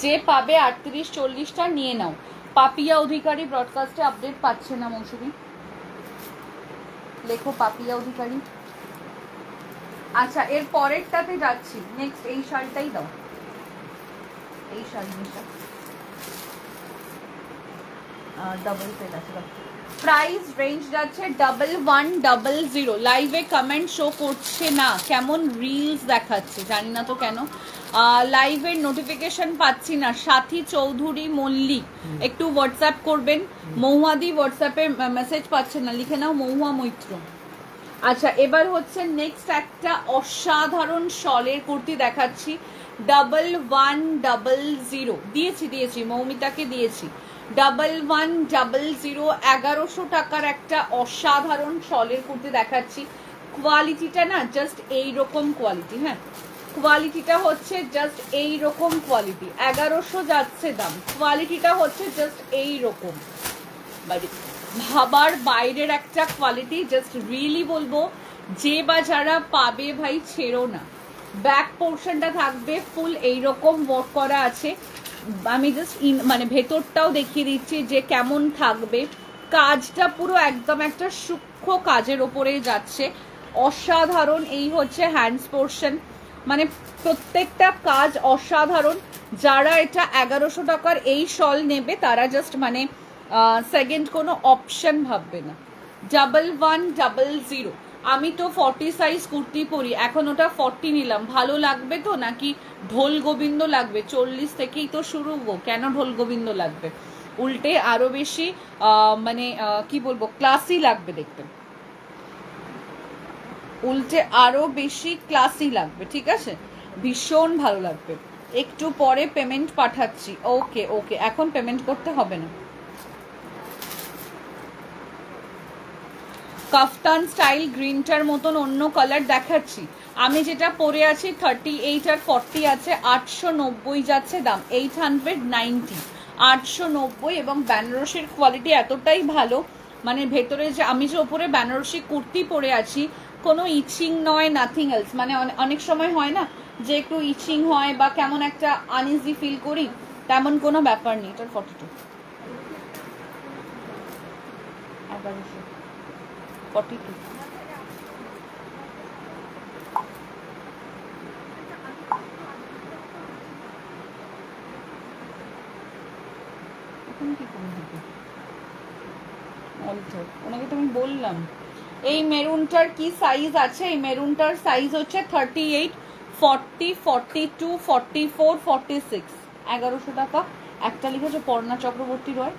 যে পাবে 38-40টা নিয়ে নাও। পাপিয়া অধিকারী ব্রডকাস্টে আপডেট পাচ্ছে না মৌসুমি, লেখো পাপিয়া অধিকারী। আচ্ছা এর পরেরটাতে যাচ্ছি, নেক্সট এই শাড়িটাই দাও, এই শাড়িটা ডাবল সেল আছে। প্রাইস রেঞ্জ যাচ্ছে 1100। লাইভে কমেন্ট শো করছে না, কেমন রিলস দেখাচ্ছে জানি না তো কেন। লাইভের নোটিফিকেশন পাচ্ছি না। সাথী চৌধুরী মল্লিক একটু হোয়াটসঅ্যাপ করবেন। মহুয়াদি হোয়াটসঅ্যাপে মেসেজ পাচ্ছে না, লিখে নাও মহুয়া মৈত্র। আচ্ছা এবার হচ্ছে নেক্সট একটা অসাধারণ শলের কুর্তি দেখাচ্ছি, 1100 দিয়েছি মৌমিতাকে দিয়েছি। 1100 1100 টাকার একটা অসাধারণ শলের কুর্তি দেখাচ্ছি। কোয়ালিটিটা না জাস্ট এইরকম কোয়ালিটি, হ্যাঁ কোয়ালিটিটা হচ্ছে জাস্ট এইরকম কোয়ালিটি। 1100 যাচ্ছে দাম, কোয়ালিটিটা হচ্ছে জাস্ট এইরকম, ভাবার বাইরের একটা কোয়ালিটি। জাস্ট রিয়েলি বলবো যে বা যারা পাবে ভাই ছেড়ো না। ব্যাক পোর্শনটা থাকবে ফুল এইরকম ওয়ার্ক করা আছে। আমি জাস্ট মানে ভেতরটাও দেখিয়ে দিচ্ছি যে কেমন থাকবে। কাজটা পুরো একদম একটা সূক্ষ্ম কাজের ওপরে যাচ্ছে, অসাধারণ। এই হচ্ছে হ্যান্ডস পোর্শন, মানে প্রত্যেকটা কাজ অসাধারণ। যারা এটা 1100 টাকার এই শল নেবে তারা জাস্ট মানে সেকেন্ড কোনো অপশন ভাববে না। 1100। আমি তো 40 সাইজ কুর্তি পরি, এখন ওটা 40 নিলাম। ভালো লাগবে তো, নাকি ঢোল গোবিন্দ লাগবে? 40 থেকেই তো শুরু গো, কেন ঢোল গোবিন্দ লাগবে? উল্টে আরো বেশি মানে কি বলবো, ক্লাসি লাগবে দেখতে, উল্টে আরো বেশি ক্লাসি লাগবে, ঠিক আছে? ভীষণ ভালো লাগবে। একটু পরে পেমেন্ট পাঠাচ্ছি। ওকে ওকে, এখন পেমেন্ট করতে হবে না। কাফতান স্টাইল গ্রিনটার মতন অন্য কালার দেখাচ্ছি। আমি যেটা পরে আছি 38 আর 40 আছে, 890 যাচ্ছে দাম। 890, 890। এবং বেনারসির কোয়ালিটি এতটাই ভালো, মানে ভেতরে যে আমি যে ওপরে বেনারসি কুর্তি পরে আছি, কোনো ইচিং নয়, নাথিং এলস। মানে অনেক সময় হয় না যে একটু ইচিং হয় বা কেমন একটা আনইজি ফিল করি, তেমন কোনো ব্যাপার নেই। এটার 42, 42। ওনাকে তো আমি বললাম। এই মেরুনটার কি সাইজ আছে? এই মেরুনটার সাইজ হচ্ছে 38, 40, 42, 44, 46। 1100 টাকা। একটা লিখেছে পর্ণা চক্রবর্তী রয়,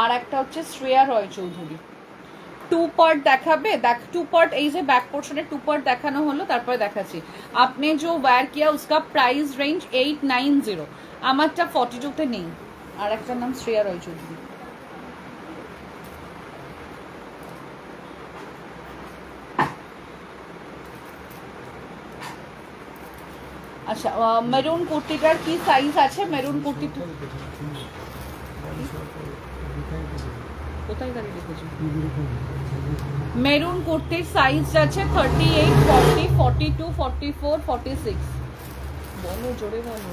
আর একটা হচ্ছে শ্রেয়া রয় চৌধুরী। 2 পার্ট দেখাবে, দেখ 2 पार्ट। এই যে ব্যাক পোর্শনে 2 पार्ट দেখানো হলো, তারপরে দেখাচ্ছি। আপনি जो वेयर किया उसका प्राइस रेंज 890। আমারটা 42 তে নেই। আর একটার নাম শ্রেয়া রয় চৌধুরী। আচ্ছা মেরুন কুর্তিটার কি সাইজ আছে? মেরুন কুর্তি কোথায় গাড়ি লিখেছো? মেরুন কুর্তির সাইজ আছে 38, 40, 42, 44, 46। বলো জোরে বলো।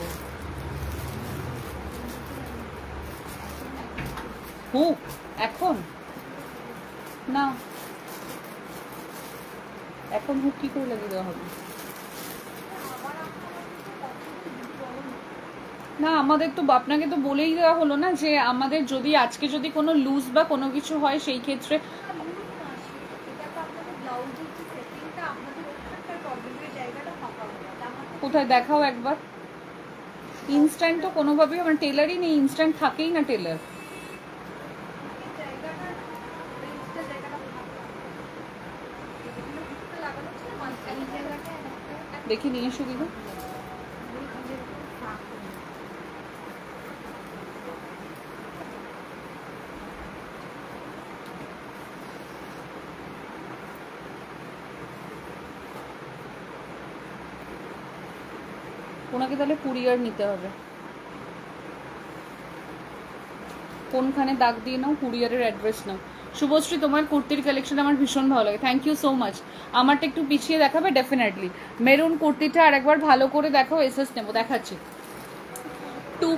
হুক এখন না, এখন হুক কি করে লাগিয়ে দেওয়া হবে? না আমাদের তো আপনাকে তো বলেই দেওয়া হলো না যে আমাদের যদি আজকে যদি কোনো লুজ বা কোনো কিছু হয় সেই ক্ষেত্রে কোথায় দেখাও একবার। ইনস্ট্যান্ট তো কোনোভাবেই আমার টেলারই নেই, ইনস্ট্যান্ট থাকেই না টেলার। দেখি নিয়ে এসো দিদি। ওনাকে তাহলে কুরিয়ার নিতে হবে। কোনখানে দাগ দিয়ে নাও, কুরিয়ারের অ্যাড্রেস নাও। শুভশ্রী, তোমার কুর্তির কালেকশন আমার ভীষণ ভালো লাগে, থ্যাংক ইউ সো মাচ। আমারটা একটু পিছিয়ে দেখাবে ডেফিনেটলি। মেরুন কুর্তিটা আরেকবার ভালো করে দেখো, এসএস নেবো, দেখাচ্ছি। Two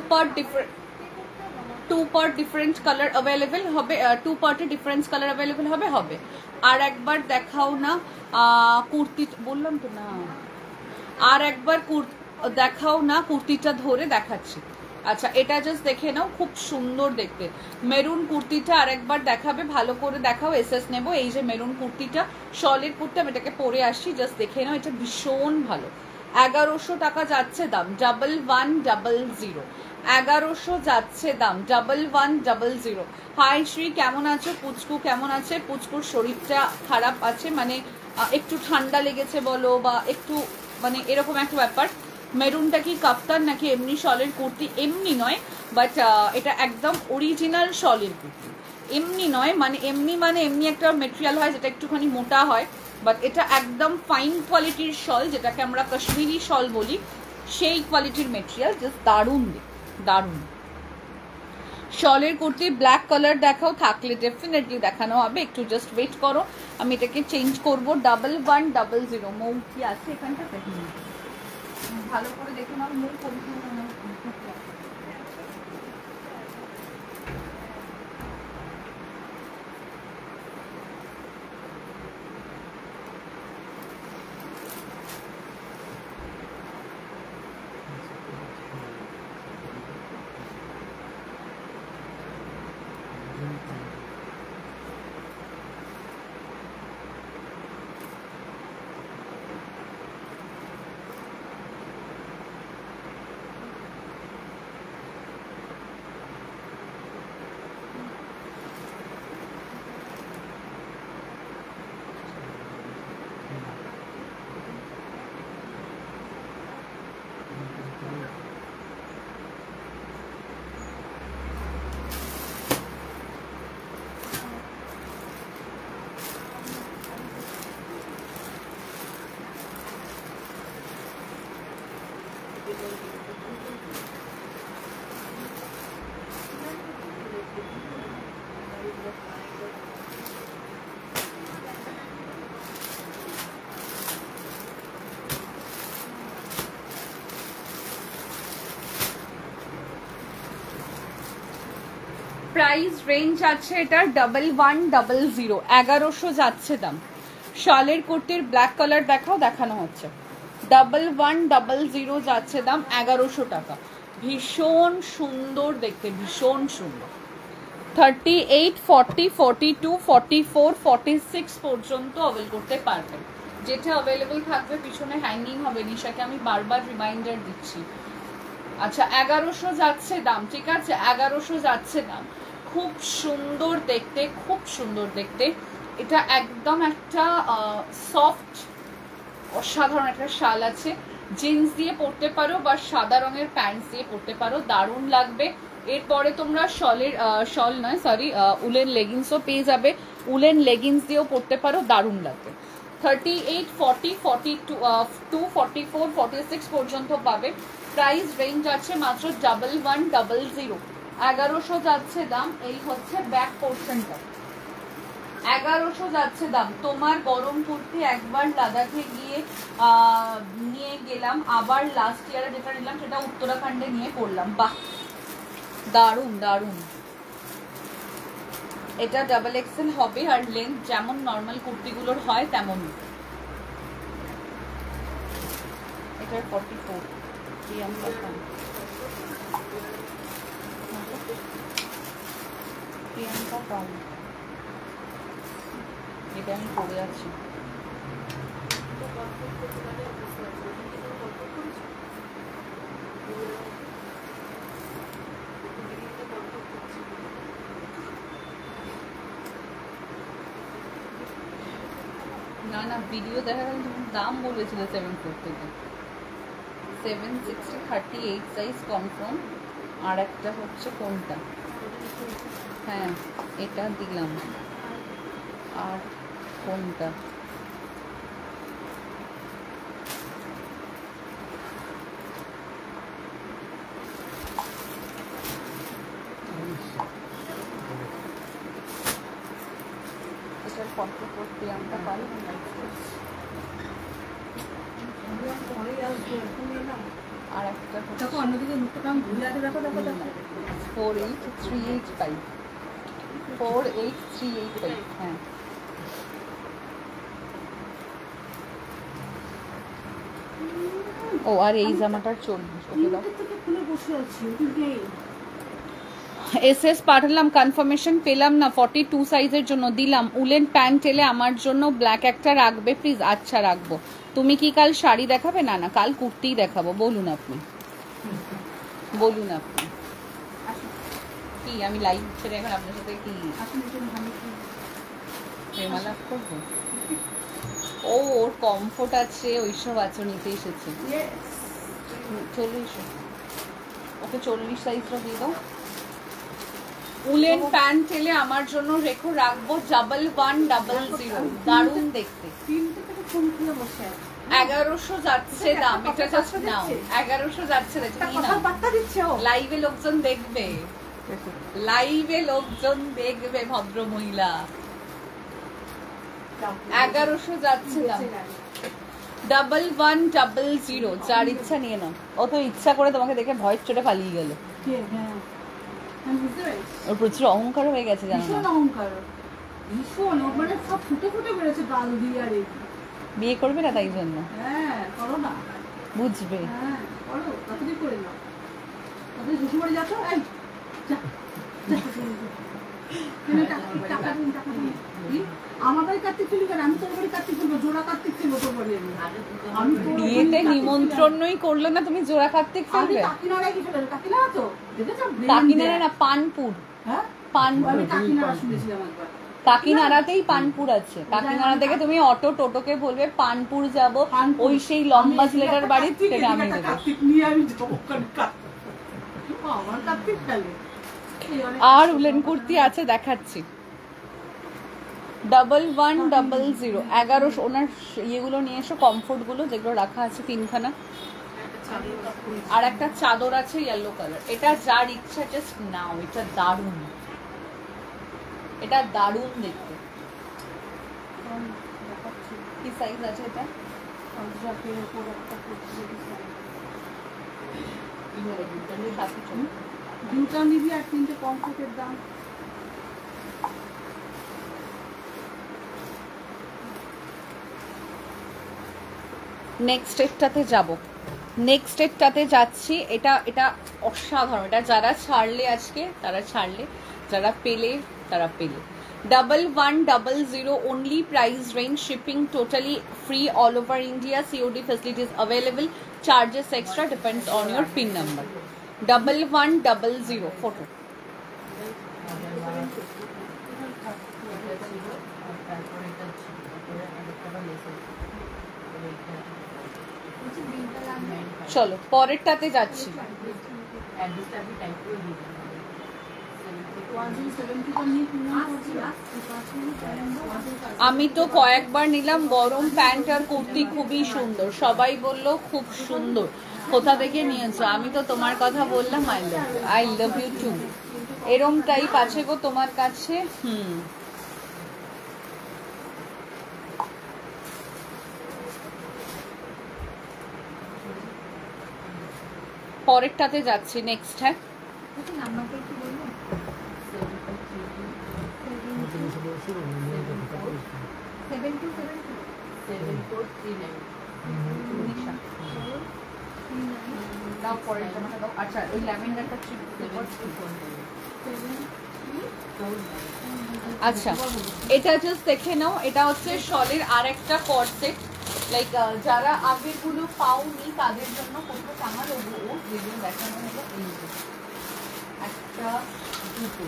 part different colour available হবে, টু পার্টে ডিফারেন্স কালার অ্যাভেলেবেল হবে হবে। আর একবার দেখাও না কুর্তি, বললাম তো না, আর একবার দেখাও না কুর্তিটা ধরে দেখাচ্ছি। আচ্ছা, এটা জাস্ট দেখে নাও, খুব সুন্দর দেখতে। মেরুন কুর্তিটা আরেকবার দেখাবে, ভালো করে দেখাও, এসএস নেবো। এই যে মেরুন কুর্তিটা, শলের কুর্তি, আমি এটাকে পরে আসি, জাস্ট দেখে নাও, এটা ভীষণ ভালো। 1100 টাকা যাচ্ছে দাম, 1100, 1100 যাচ্ছে দাম, 1100। হাই শ্রী, কেমন আছো? পুচকু কেমন আছে? পুচকুর শরীরটা খারাপ আছে, মানে একটু ঠান্ডা লেগেছে বলো, বা একটু মানে এরকম একটা ব্যাপার। মেরুনটা কি কাফতান নাকি এমনি শলের কুর্তি? এমনি নয়, বাট এটা একদম অরিজিনাল শলের কুর্তি। এমনি নয়, মানে এমনি একটা মেটেরিয়াল হয় যেটা একটুখানি মোটা হয়, বাট এটা একদম ফাইন কোয়ালিটির শল, যেটাকে আমরা কাশ্মীরি শল বলি, সেই কোয়ালিটির মেটেরিয়াল। জাস্ট দারুণ, দারুণ। শলের কুর্তি ব্ল্যাক কালার দেখাও, থাকলে ডেফিনেটলি দেখানো হবে, একটু জাস্ট ওয়েট করো, আমি এটাকে চেঞ্জ করবো। 1100 মৌ কি আছে এখানটা, ভালো করে দেখে নাও, মৌ প্রাইস রেঞ্জ আছে এটার 1100, 1100 যাচ্ছে দাম। শালের কুর্তির ব্ল্যাক কালার দেখাও, দেখানো হচ্ছে। 1100 যাচ্ছে দাম, 1100 টাকা। ভীষণ সুন্দর দেখতে, ভীষণ সুন্দর। 38, 40, 42, 44, 46 পর্যন্ত অ্যাভেল করতে পারবেন। যেটা অ্যাভেলেবল থাকবে পিছনে হ্যাঙ্গিং হবে, নিশাকে আমি বারবার রিমাইন্ডার দিচ্ছি। আচ্ছা, 1100 যাচ্ছে দাম, ঠিক আছে, 1100 যাচ্ছে দাম। খুব সুন্দর দেখতে, খুব সুন্দর দেখতে। এটা একদম একটা সফট অসাধারণ একটা শাল আছে, জিন্স দিয়ে পরতে পারো বা সাদা রঙের প্যান্টস দিয়ে পরতে পারো, দারুণ লাগবে। এরপরে তোমরা শল নয় সরি উলেন লেগিংসও পেয়ে যাবে, উলেন লেগিংস দিয়েও পরতে পারো, দারুণ লাগবে। 38, 40, 42, 44, 46 পর্যন্ত পাবে। প্রাইস রেঞ্জ আছে মাত্র 1100, 1100 যাচ্ছে দাম। এই হচ্ছে ব্যাক পোর্শনটা, 1100 যাচ্ছে দাম। তোমার গরম কুর্তি একবার লাদাখে গিয়ে নিয়ে গেলাম, আবার লাস্ট ইয়ারে যেটা নিলাম সেটা উত্তরাখণ্ডে নিয়ে পড়লাম, বাহ দারুণ দারুণ। এটা ডাবল এক্সেল হবে, আর লেন্থ যেমন নর্মাল কুর্তিগুলোর হয় তেমন। এটার 44, প্রিয়াঙ্কা খান, প্রিয়াঙ্কা পাল, এটা আমি পরে আছি। না না, ভিডিও দেখা গেল তুমি দাম বলেছিল 740 থেকে। 760, 38 সাইজ কনফার্ম। আর একটা হচ্ছে কোনটা, হ্যাঁ এটা দিলাম, আর কোনটা প্রিয়াঙ্কা পাল আর একটা দেখো অন্যদিকে মুখটা ঘুরে আছে, দেখো দেখো দেখো 48385 48385 হ্যাঁ। ও আর এই জামাটার 40 ওকে দাও। খুলে বসে আছি ওটি নেই। এসএস পাঠালাম, কনফার্মেশন পেলাম না। 42 সাইজের জন্য দিলাম। উলেন প্যান্ট এলে আমার জন্য ব্ল্যাক একটা রাখবে প্লিজ। আচ্ছা রাখবো। তুমি কি কাল শাড়ি দেখাবে? না না, কাল কুর্তিই দেখাবো। বলুন আপনি, বলুন আপনি কি। আমি লাইভ ছেড়ে এখন আপনার সাথে কি প্রেমালাপ করবো? ও ওর কমফোর্ট আছে, ওইসব আছে, নিতে এসেছে। চলে এসো, ওকে 40 সাইজটা দিয়ে দাও। উলেন প্যান্ট এলে আমার জন্য রেখো, রাখবো 1100। দারুণ দেখতে। 1100 যাচ্ছে দাম, এটা জাস্ট নাও। 1100 যাচ্ছে, লাইভে লোকজন দেখবে, লাইভে লোকজন দেখবে ভদ্র মহিলা। 1100 যাচ্ছে দাম। 1100। যার ইচ্ছা নিয়ে নাও। ও তো ইচ্ছা করে তোমাকে দেখে ভয় চড়ে পালিয়ে গেল। ওর প্রচুর অহংকার হয়ে গেছে, জানো না? অহংকার ভীষণ, মানে সব ফুটে ফুটে বেরোচ্ছে গাল দিয়ে। আর বিয়ে করবে না তাই জন্য? হ্যাঁ করো না, বুঝবে। হ্যাঁ করো, তাড়াতাড়ি করে নাও। তাড়াতাড়ি শ্বশুর বাড়ি যাচ্ছ, এই টাকা দিন, টাকা দিন। আমার বাড়ি কার্তিক ফিলি কেন? আমি তোর বাড়ি কার্তিক ফিলবো, জোড়া কার্তিক ফিলবো তোর বাড়ি। আমি বিয়েতে নিমন্ত্রণই করলো না, তুমি জোড়া কার্তিক ফেলবে? কাকিনাড়ায় কি ফেলে? কাকিনাড়া তো দেখেছো? কাকিনাড়া না, পানপুর। হ্যাঁ পানপুর। আমি কাকিনাড়া শুনেছিলাম একবার। কাকিনাড়াতেই পানপুর আছে। কাকিনাড়া থেকে তুমি অটো টোটোকে বলবে পানপুর যাব, ওই সেই লম্বা ছেলেটার বাড়ি থেকে নামিয়ে দেবে। আর উলেন কুর্তি আছে, দেখাচ্ছি। 1100। 1100। ওনার ইয়েগুলো নিয়ে এসো, কমফোর্ট গুলো যেগুলো রাখা আছে 3খানা। আর একটা চাদর আছে ইয়েলো কালার। এটা যার ইচ্ছা জাস্ট নাও। এটা দারুণ, এটা দারুণ দেখতে। কি সাইজ আছে এটা? দুটা নিবি আর 3টে কমফোর্টের দাম। নেক্সট স্টেপটাতে যাব, নেক্সট স্টেপটাতে যাচ্ছি। এটা এটা অসাধারণ। এটা যারা ছাড়লে আজকে তারা ছাড়লে, যারা পেলে তারা পেলে। 1100 only price range, shipping totally free all over India, COD facilities available, charges extra, depends on your PIN number. 1100 photo। চলো পরেরটাতে যাচ্ছি। আমি তো কয়েকবার নিলাম। গরম প্যান্ট আর কুর্তি খুবই সুন্দর, সবাই বললো খুব সুন্দর। কোথা থেকে নিয়েছো? আমি তো তোমার কথা বললাম। I love you too. এরম টাইপ আছে গো তোমার কাছে? পরেরটাতে যাচ্ছি, নেক্সট। হ্যাঁ আচ্ছা, ওই ল্যাভেন্ডারটা আচ্ছা, এটা জাস্ট দেখে নাও। এটা হচ্ছে শলের আর একটা কর্সেট। লাইক যারা আগের গুলো পাওনি তাদের জন্য কোথাও টাঙালো যেগুলো দেখানো হলো। একটা, দুটো,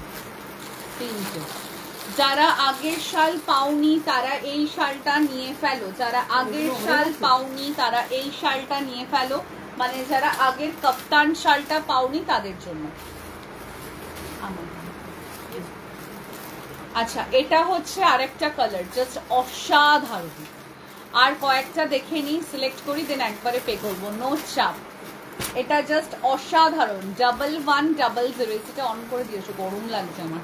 তিনটে। যারা আগের শাল পাওনি তারা এই শালটা নিয়ে ফেলো। যারা আগের শাল পাওনি তারা এই শালটা নিয়ে ফেলো। মানে যারা আগের কাপ্তান শালটা পাওনি তাদের জন্য। আচ্ছা, এটা হচ্ছে আরেকটা কালার, জাস্ট অসাধারণ। আর কয়েকটা দেখে নিই, সিলেক্ট করি, দেন একবারে পে করবো, নো চাপ। এটা জাস্ট অসাধারণ, 1100, এটা অন করে দিয়েছো, গরম লাগছে আমার।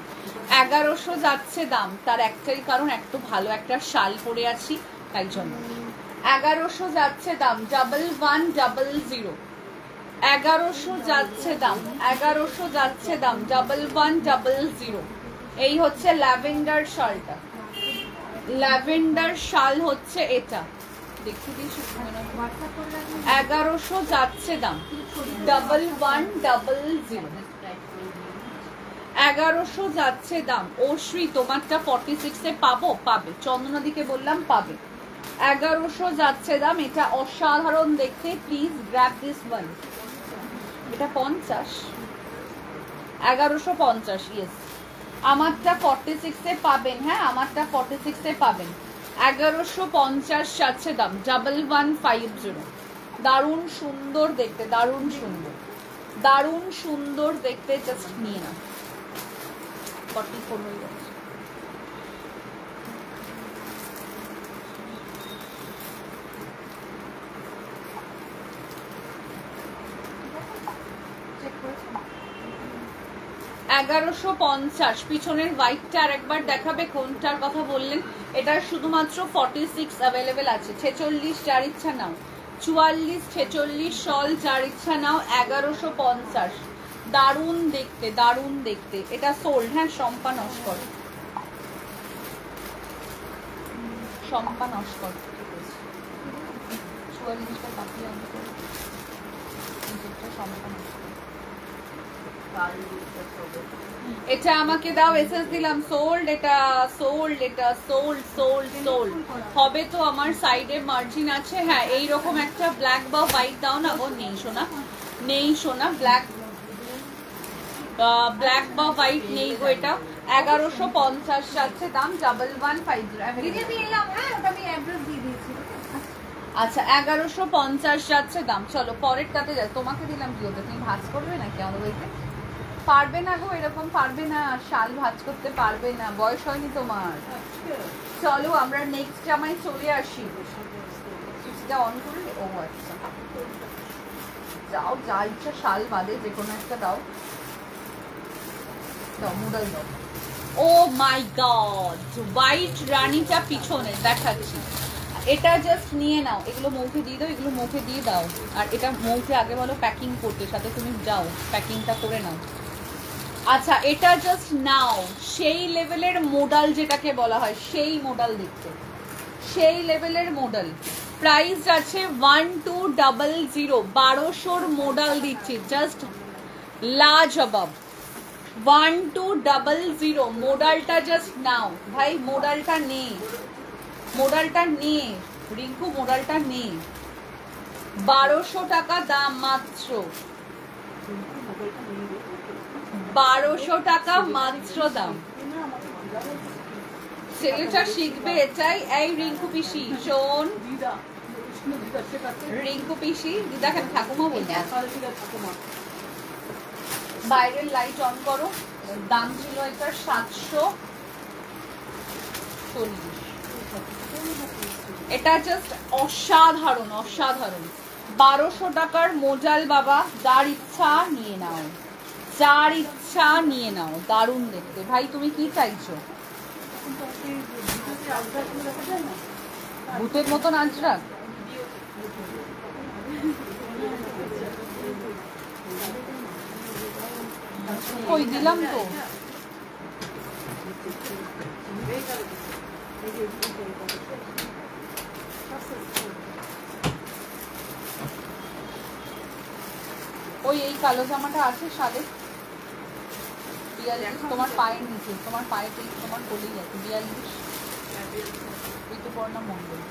1100 যাচ্ছে দাম, তার একটাই কারণ একটু ভালো একটা শাল পরে আছি তাই জন্য। 1100 যাচ্ছে দাম, 1100, 1100 যাচ্ছে দাম, 1100 যাচ্ছে দাম, 1100। এই হচ্ছে ল্যাভেন্ডার শালটা, ল্যাভেন্ডার শাল হচ্ছে এটা, দেখিয়ে দিয়েছি 1100 যাচ্ছে দাম, 1100, 1100 যাচ্ছে দাম। ও শ্রী তোমারটা 46 এ পাবো? পাবে, চন্দনাদিকে বললাম পাবে। 1100 যাচ্ছে দাম, এটা অসাধারণ দেখতে, প্লিজ গ্র্যাব দিস ওয়ান। এটা 50, 1150, ইয়েস। আমারটা 46 এ পাবেন, হ্যাঁ আমারটা 46 এ পাবেন। 1150 যাচ্ছে দাম, 1150। দারুণ সুন্দর দেখতে, দারুণ সুন্দর, দারুণ সুন্দর দেখতে, জাস্ট নিয়ে না। 44 হয়ে যাচ্ছে। চেক করেছেন? 1150, পিছনের হোয়াইটটা আর একবার দেখাবে, কোনটার কথা বললেন? এটা শুধুমাত্র 46 অ্যাভেলেবেল আছে, 46 যার ইচ্ছা নাও, 44, 46 শল যার ইচ্ছা নাও, 1150। দারুণ দেখতে, দারুণ দেখতে, এটা সোল্ড। হ্যাঁ শম্পা নস্কর, শম্পা নস্কর, ঠিক আছে 44টা কাটিয়ে অন করে, শম্পা নস্কর। এটা আমাকে দাও, এসএস দিলাম, সোল্ড, এটা সোল্ড, এটা সোল্ড, সোল্ড, সোল্ড হবে তো। আমার সাইডে মার্জিন আছে, হ্যাঁ এইরকম একটা ব্ল্যাক বা হোয়াইট দাও না গো। নেই সোনা, নেই সোনা, ব্ল্যাক ব্ল্যাক বা হোয়াইট নেই গো। এটা 1150 যাচ্ছে দাম, 1150। আচ্ছা 1150 যাচ্ছে দাম। চলো পরেরটাতে যাই, তোমাকে দিলাম কি ওটা, তুমি ভাজ করবে নাকি আমাদের বাড়িতে? পারবে না গো, এরকম পারবে না, শাল ভাজ করতে পারবে না, বয়স হয়নি তোমার। চলো আমরা নেক্সট জামায় চলে আসি। সুইচটা অন করলে, ও আচ্ছা যাও, যা ইচ্ছা শাল বাদে যে কোনো একটা দাও, দাও মুডাল দাও। ও মাই গড, হোয়াইট রানীটা পিছনে দেখাচ্ছি, এটা জাস্ট নিয়ে নাও। এগুলো মৌকে দিয়ে দাও, এগুলো মৌকে দিয়ে দাও, আর এটা মৌকে আগে বলো প্যাকিং করতে, সাথে তুমি যাও প্যাকিংটা করে নাও। আচ্ছা এটা জাস্ট নাও, সেই লেভেলের মোডাল যেটাকে বলা হয়, সেই মোডাল দেখতে, সেই লেভেলের মোডাল। প্রাইস আছে 1200, 1200 মোডাল দিচ্ছি, জাস্ট লাজবাব। 1200 মোডালটা জাস্ট নাও ভাই, মোডালটা নে, মোডালটা নে রিঙ্কু, মোডালটা নে। 1200 টাকা দাম মাত্র, 1200 টাকা মাত্র দাম। ছেলেটা শিখবে এটাই। এই রিঙ্কু পিসি শোন, রিঙ্কু পিসি দিদাকে ঠাকুমা বলতে, বাইরের লাইট অন করো। দাম ছিল এটা 740। এটা জাস্ট অসাধারণ, অসাধারণ। 1200 টাকার মোজাল বাবা, যার ইচ্ছা নিয়ে নাও, যার ইচ্ছা নিয়ে নাও, দারুণ দেখতে। ভাই তুমি কি চাইছো? ভূতের মতন আজরাক, কই দিলাম তো। ওই এই কালো জামাটা আছে সাদে, 42 তোমার পায়ের নিচে, তোমার পায়ে তোমার কোলেই আছে 42 ঋতুপর্ণা মন্ডল।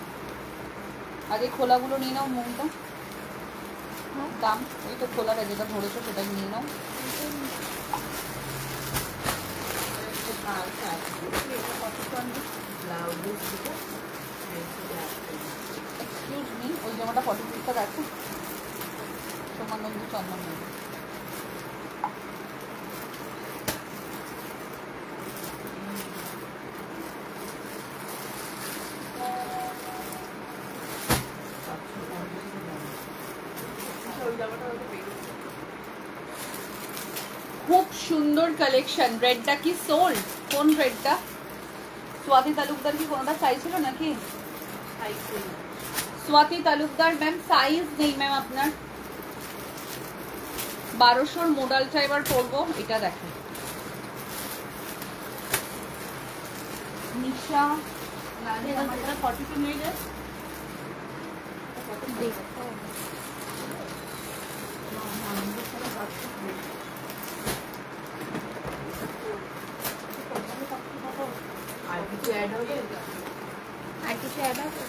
আগে খোলাগুলো নিয়ে নাও, মনটা দাম ওই তো খোলাটা যেটা ধরেছো সেটাই নিয়ে নাও। এক্সকিউজ মি, ওই জামাটা 46টা রাখো, সোমানন্দ চন্দন। ওই জামাটা খুব সুন্দর কালেকশন। রেডটা কি সোল্ড? কোন রেডটা? স্বাতি তালুকদার কি কোনটা চাইছিল নাকি? স্বাতি তালুকদার ম্যাম সাইজ নেই ম্যাম আপনার। 1200 মডেলটা এবার করবো। এটা দেখো নিশা লালে 42 মিনিট দেখো আর কিছু অ্যাড হবে? আর কিছু অ্যাড হবে?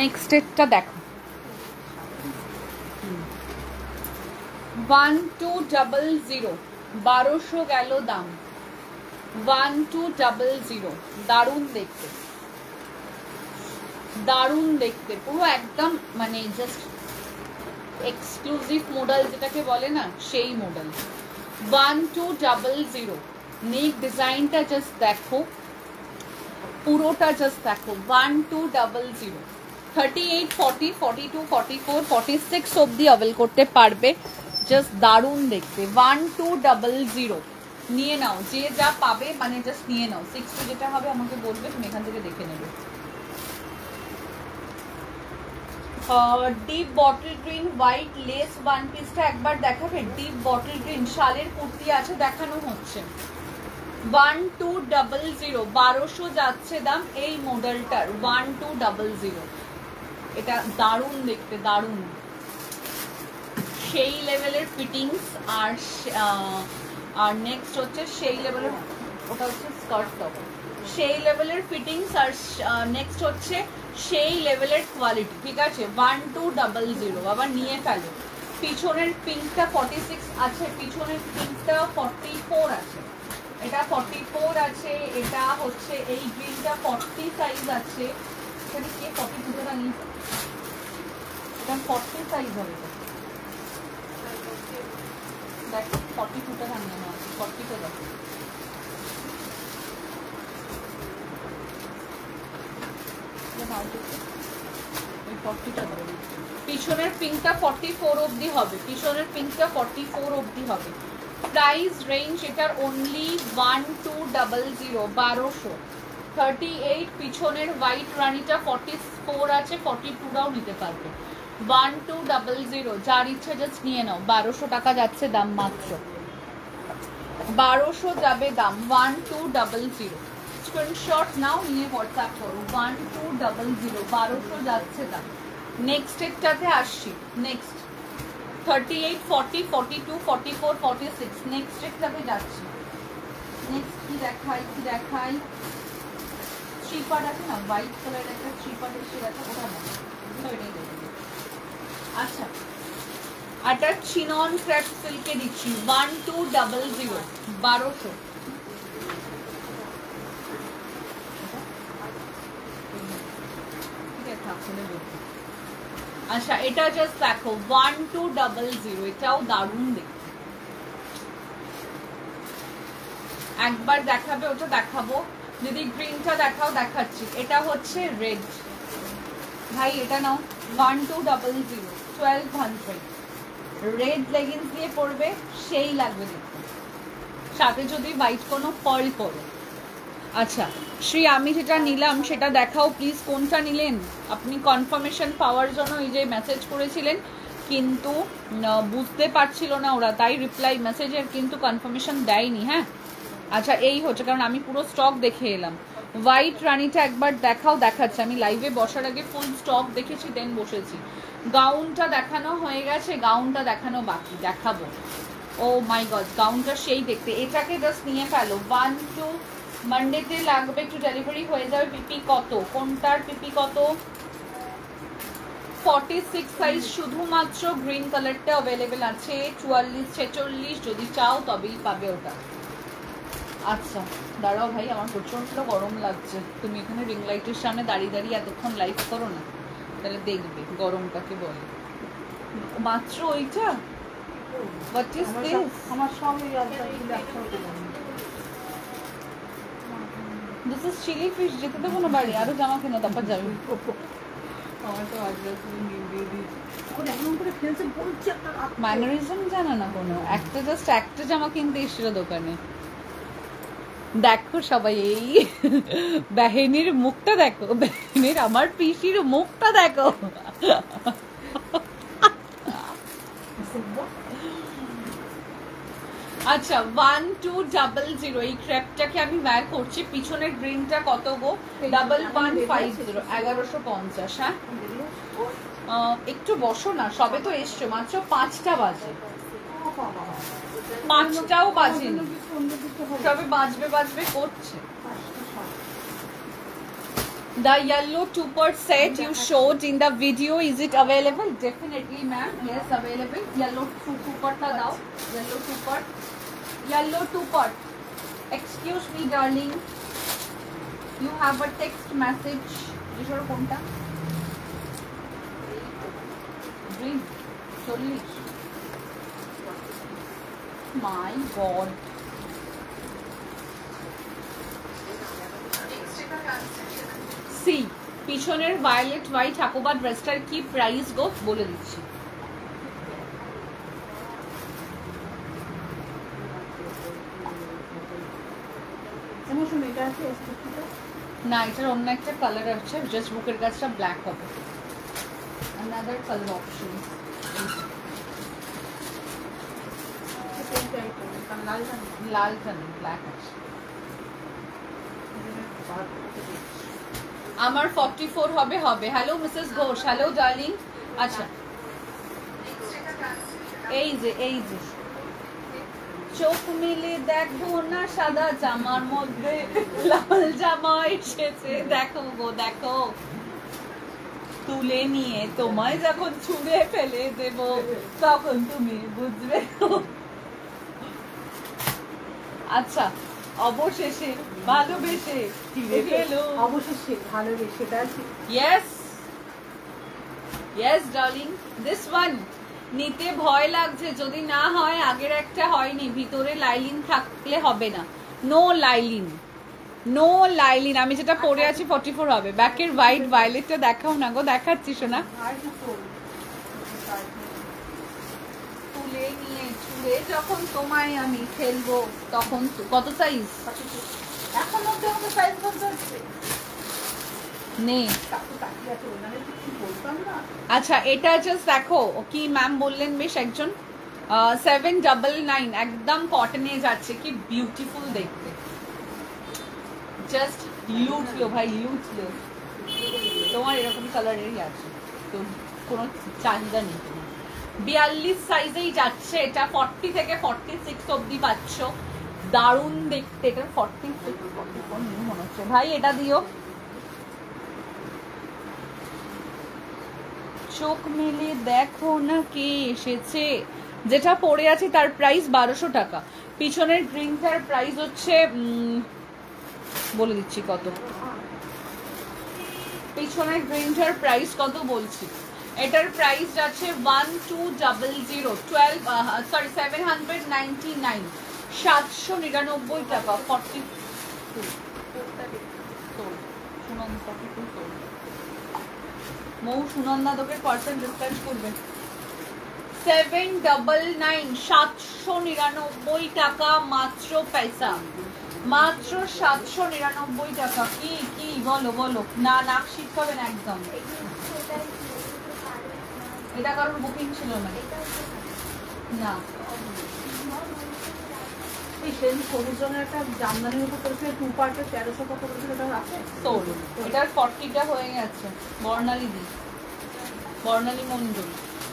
নেক্সট এটা দেখো 1200 1200 গেল দাম 1200 দারুণ দেখতে দারুণ দেখতে পুরো একদম মানে জাস্ট এক্সক্লুসিভ মডেল যেটাকে বলে না সেই মডেল 1200 নেক ডিজাইনটা জাস্ট দেখো পুরোটা জাস্ট দেখো 1200 38 40 42 44 46 অবধি অ্যাভেল করতে পারবে জাস্ট দারুণ দেখতে 1200 নিয়ে নাও যে যা পাবে মানে জাস্ট নিয়ে নাও 60 যেটা হবে আমাকে বলবে তুমি এখান থেকে দেখে নেবে deep bottle green white less one পিসটা একবার দেখাবে ডিপ বটল গ্রিন শালের কুর্তি আছে দেখানো হচ্ছে 1200 1200 যাচ্ছে দাম এই মডেলটার 1200 এটা দারুণ দেখতে দারুণ সেই লেভেলের ফিটিংস আর নেক্সট হচ্ছে সেই লেভেলের ওটা হচ্ছে স্কার্ট টপ সেই লেভেলের ফিটিংস আর নেক্সট হচ্ছে সেই লেভেলের কোয়ালিটি ঠিক আছে 1200 আবার নিয়ে ফেলো পিছনের পিঙ্কটা 46 আছে পিছনের পিঙ্কটা 44 আছে এটা 44 আছে এটা হচ্ছে এই গ্রিনটা 40 সাইজ আছে এখানে কে 42 টাকা নিয়েছে এটা 40 সাইজ হবে দেখো 42 টাকা নিয়ে নাও 40 টাকা পিছনের পিঙ্কটা 44 অবধি হবে পিছনের পিঙ্কটা 44 অবধি হবে প্রাইস রেঞ্জ এটার অনলি 1200 1200 38 পিছনের হোয়াইট রানিটা 44 আছে 42টাও নিতে পারবে 1200 যার ইচ্ছা জাস্ট নিয়ে নাও 1200 টাকা যাচ্ছে দাম মাত্র 1200 যাবে দাম 1200 স্ক্রিনশট নাও নিয়ে হোয়াটসঅ্যাপ করো 1200 1200 যাচ্ছে দাম নেক্সট এটাতে আসছি নেক্সট 38 40 42 44 46 নেক্সট এটাতে যাচ্ছি নেক্সট কি দেখাই থ্রি পার্ট আছে না হোয়াইট কালার একটা থ্রি পার্ট এসে গেছে ওটা না এটাই দেখি আচ্ছা এটা চিনন ক্রেপ সিল্কে দিচ্ছি 1200 1200 আচ্ছা এটা জাস্ট দেখো 1200 এটাও দারুণ দেখতে একবার দেখাবে ওটা দেখাবো যদি গ্রিনটা দেখাও দেখাচ্ছি এটা হচ্ছে রেড ভাই এটা নাও 1200 1200 রেড লেগিংস দিয়ে পরবে সেই লাগবে দেখতে, সাথে যদি হোয়াইট কোনো পার্ল পরো। আচ্ছা শ্রী, আমি যেটা নিলাম সেটা দেখাও প্লিজ, কোনটা নিলেন আপনি? কনফার্মেশন পাওয়ার জন্য এই যে মেসেজ করেছিলেন, কিন্তু বুঝতে পারছিল না ওরা, তাই রিপ্লাই মেসেজের কিন্তু কনফার্মেশন দেয়নি। হ্যাঁ আচ্ছা এই হচ্ছে, কারণ আমি পুরো স্টক দেখে এলাম। হোয়াইট রানিটা একবার দেখাও। দেখাচ্ছে, আমি লাইভে বসার আগে ফুল স্টক দেখেছি দেন বসেছি। গাউনটা দেখানো হয়ে গেছে, গাউনটা দেখানো বাকি, দেখাবো। ও মাই গড, গাউনটা সেই দেখতে। এটাকে জাস্ট নিয়ে ফেলো। 1 2 মানডেতে লাগবে, একটু ডেলিভারি হয়ে যাবে। পিপি কত? কোনটার পিপি কত? 46 সাইজ, শুধুমাত্র গ্রিন কালারটা অ্যাভেলেবেল আছে। 44 46 যদি চাও তবেই পাবে ওটা। আচ্ছা দাঁড়াও ভাই, আমার প্রচন্ড গরম লাগছে। তুমি এখানে রিং লাইটের সামনে দাঁড়িয়ে দাঁড়িয়ে এতক্ষণ লাইভ করো না, তাহলে দেখবে গরমটাকে বলে। মাত্র ওইটা? What is this? আমার সব এই অবস্থাগুলো একসাথে দিস ইজ চিলি ফিশ। যেতে দেবো না বাড়ি, আরো জামা কেন, তারপর যাবে। আমার তো আজকে দিয়ে দিয়েছি এখন এমন করে ফেলছে, বলছে একটা ম্যানারিজম জানা না কোনো, একটা জাস্ট একটা জামা কিনতে এসেছিল দোকানে। দেখো সবাই, এই বেহেনির মুখটা দেখো, বেহেনির আমার পিসির মুখটা দেখো। আচ্ছা 1200, এই ক্রেপটাকে আমি ওয়্যার করছি। পিছনের গ্রিনটা কত গো? 1150, 1150। হ্যাঁ একটু বসো না, সবে তো এসছো, মাত্র 5টা বাজে, 5টাও বাজেনি, সবে বাজবে করছে। The yellow 2-part set you showed in the video, is it available? Definitely ma'am, yes available. Yellow 2-part ta dao, yellow 2-part, yellow 2-part. Excuse me darling, you have a text message. Jishor konta? Green 40. My god, C পিছনের violet white Hakoba ড্রেসটার কি price গো বলে দিচ্ছি। না এটার অন্য একটা colour আছে, জাস্ট বুকের কাজটা ব্ল্যাক হবে। another color option, লালটা নেই, ব্ল্যাক আছে। আমার 44 হবে। Hello Mrs Ghosh, hello darling. আচ্ছা এই যে চোখ মেলে দেখো না, সাদা জামার মধ্যে লাল জামা এসেছে, দেখো গো দেখো, তুলে নিয়ে তোমায় যখন ছুঁড়ে ফেলে দেব তখন তুমি বুঝবে। আচ্ছা অবশেষে ভালোবেসে ফিরে পেলো, অবশেষে ভালোবেসে। Yes yes darling, this one নিতে ভয় লাগছে, যদি না হয়, আগের একটা হয়নি, ভিতরে লাইলিন থাকলে হবে না। No lining, no lining. আমি যেটা পরে আছি 44 হবে। ব্যাকের হোয়াইট ভায়োলেটটা দেখাও না গো, দেখাচ্ছি শোনা। তুলে নিয়ে ছুঁড়ে যখন তোমায় আমি ফেলবো তখন কত সাইজ? এখন অব্দি আমাকে সাইজ বলতে হচ্ছে নেই। আচ্ছা এটা জাস্ট দেখো কি ম্যাম বললেন, বেশ একজন 799, একদম কটনে যাচ্ছে, কি বিউটিফুল দেখতে, জাস্ট লুটলো ভাই, লুটলো। তোমার এরকম কালারেরই আছে তো, কোনো চাহিদা নেই। 42 সাইজেই যাচ্ছে এটা, 40 থেকে 46 অব্দি পাচ্ছ, দারুণ দেখতে। এটা 46 44 মনে হচ্ছে ভাই, এটা দিও। চোখ মেলে দেখো না কে এসেছে। যেটা পরে আছি তার প্রাইস 1200 টাকা। পিছনের গ্রিনটার প্রাইস হচ্ছে বলে দিচ্ছি কত, পিছনের গ্রিনটার প্রাইস কত বলছি। এটার প্রাইস যাচ্ছে 799, 799 টাকা। 42 মৌ সুনন্দা তোকে পার্সেন্ট ডিসকাউন্ট করবে। 799 799 টাকা মাত্র পয়সা, মাত্র 799 টাকা। কি কি বলো বলো, না নাক শিখাবেন একদম। এটা কারোর বুকিং ছিল না না, একটা জামদানির উপর করেছে 2 পার্টের 1300 কত করেছিল, এটা আছে সোল। এটার 40টা হয়ে গেছে। বর্ণালী দি, বর্ণালী মন্ডল।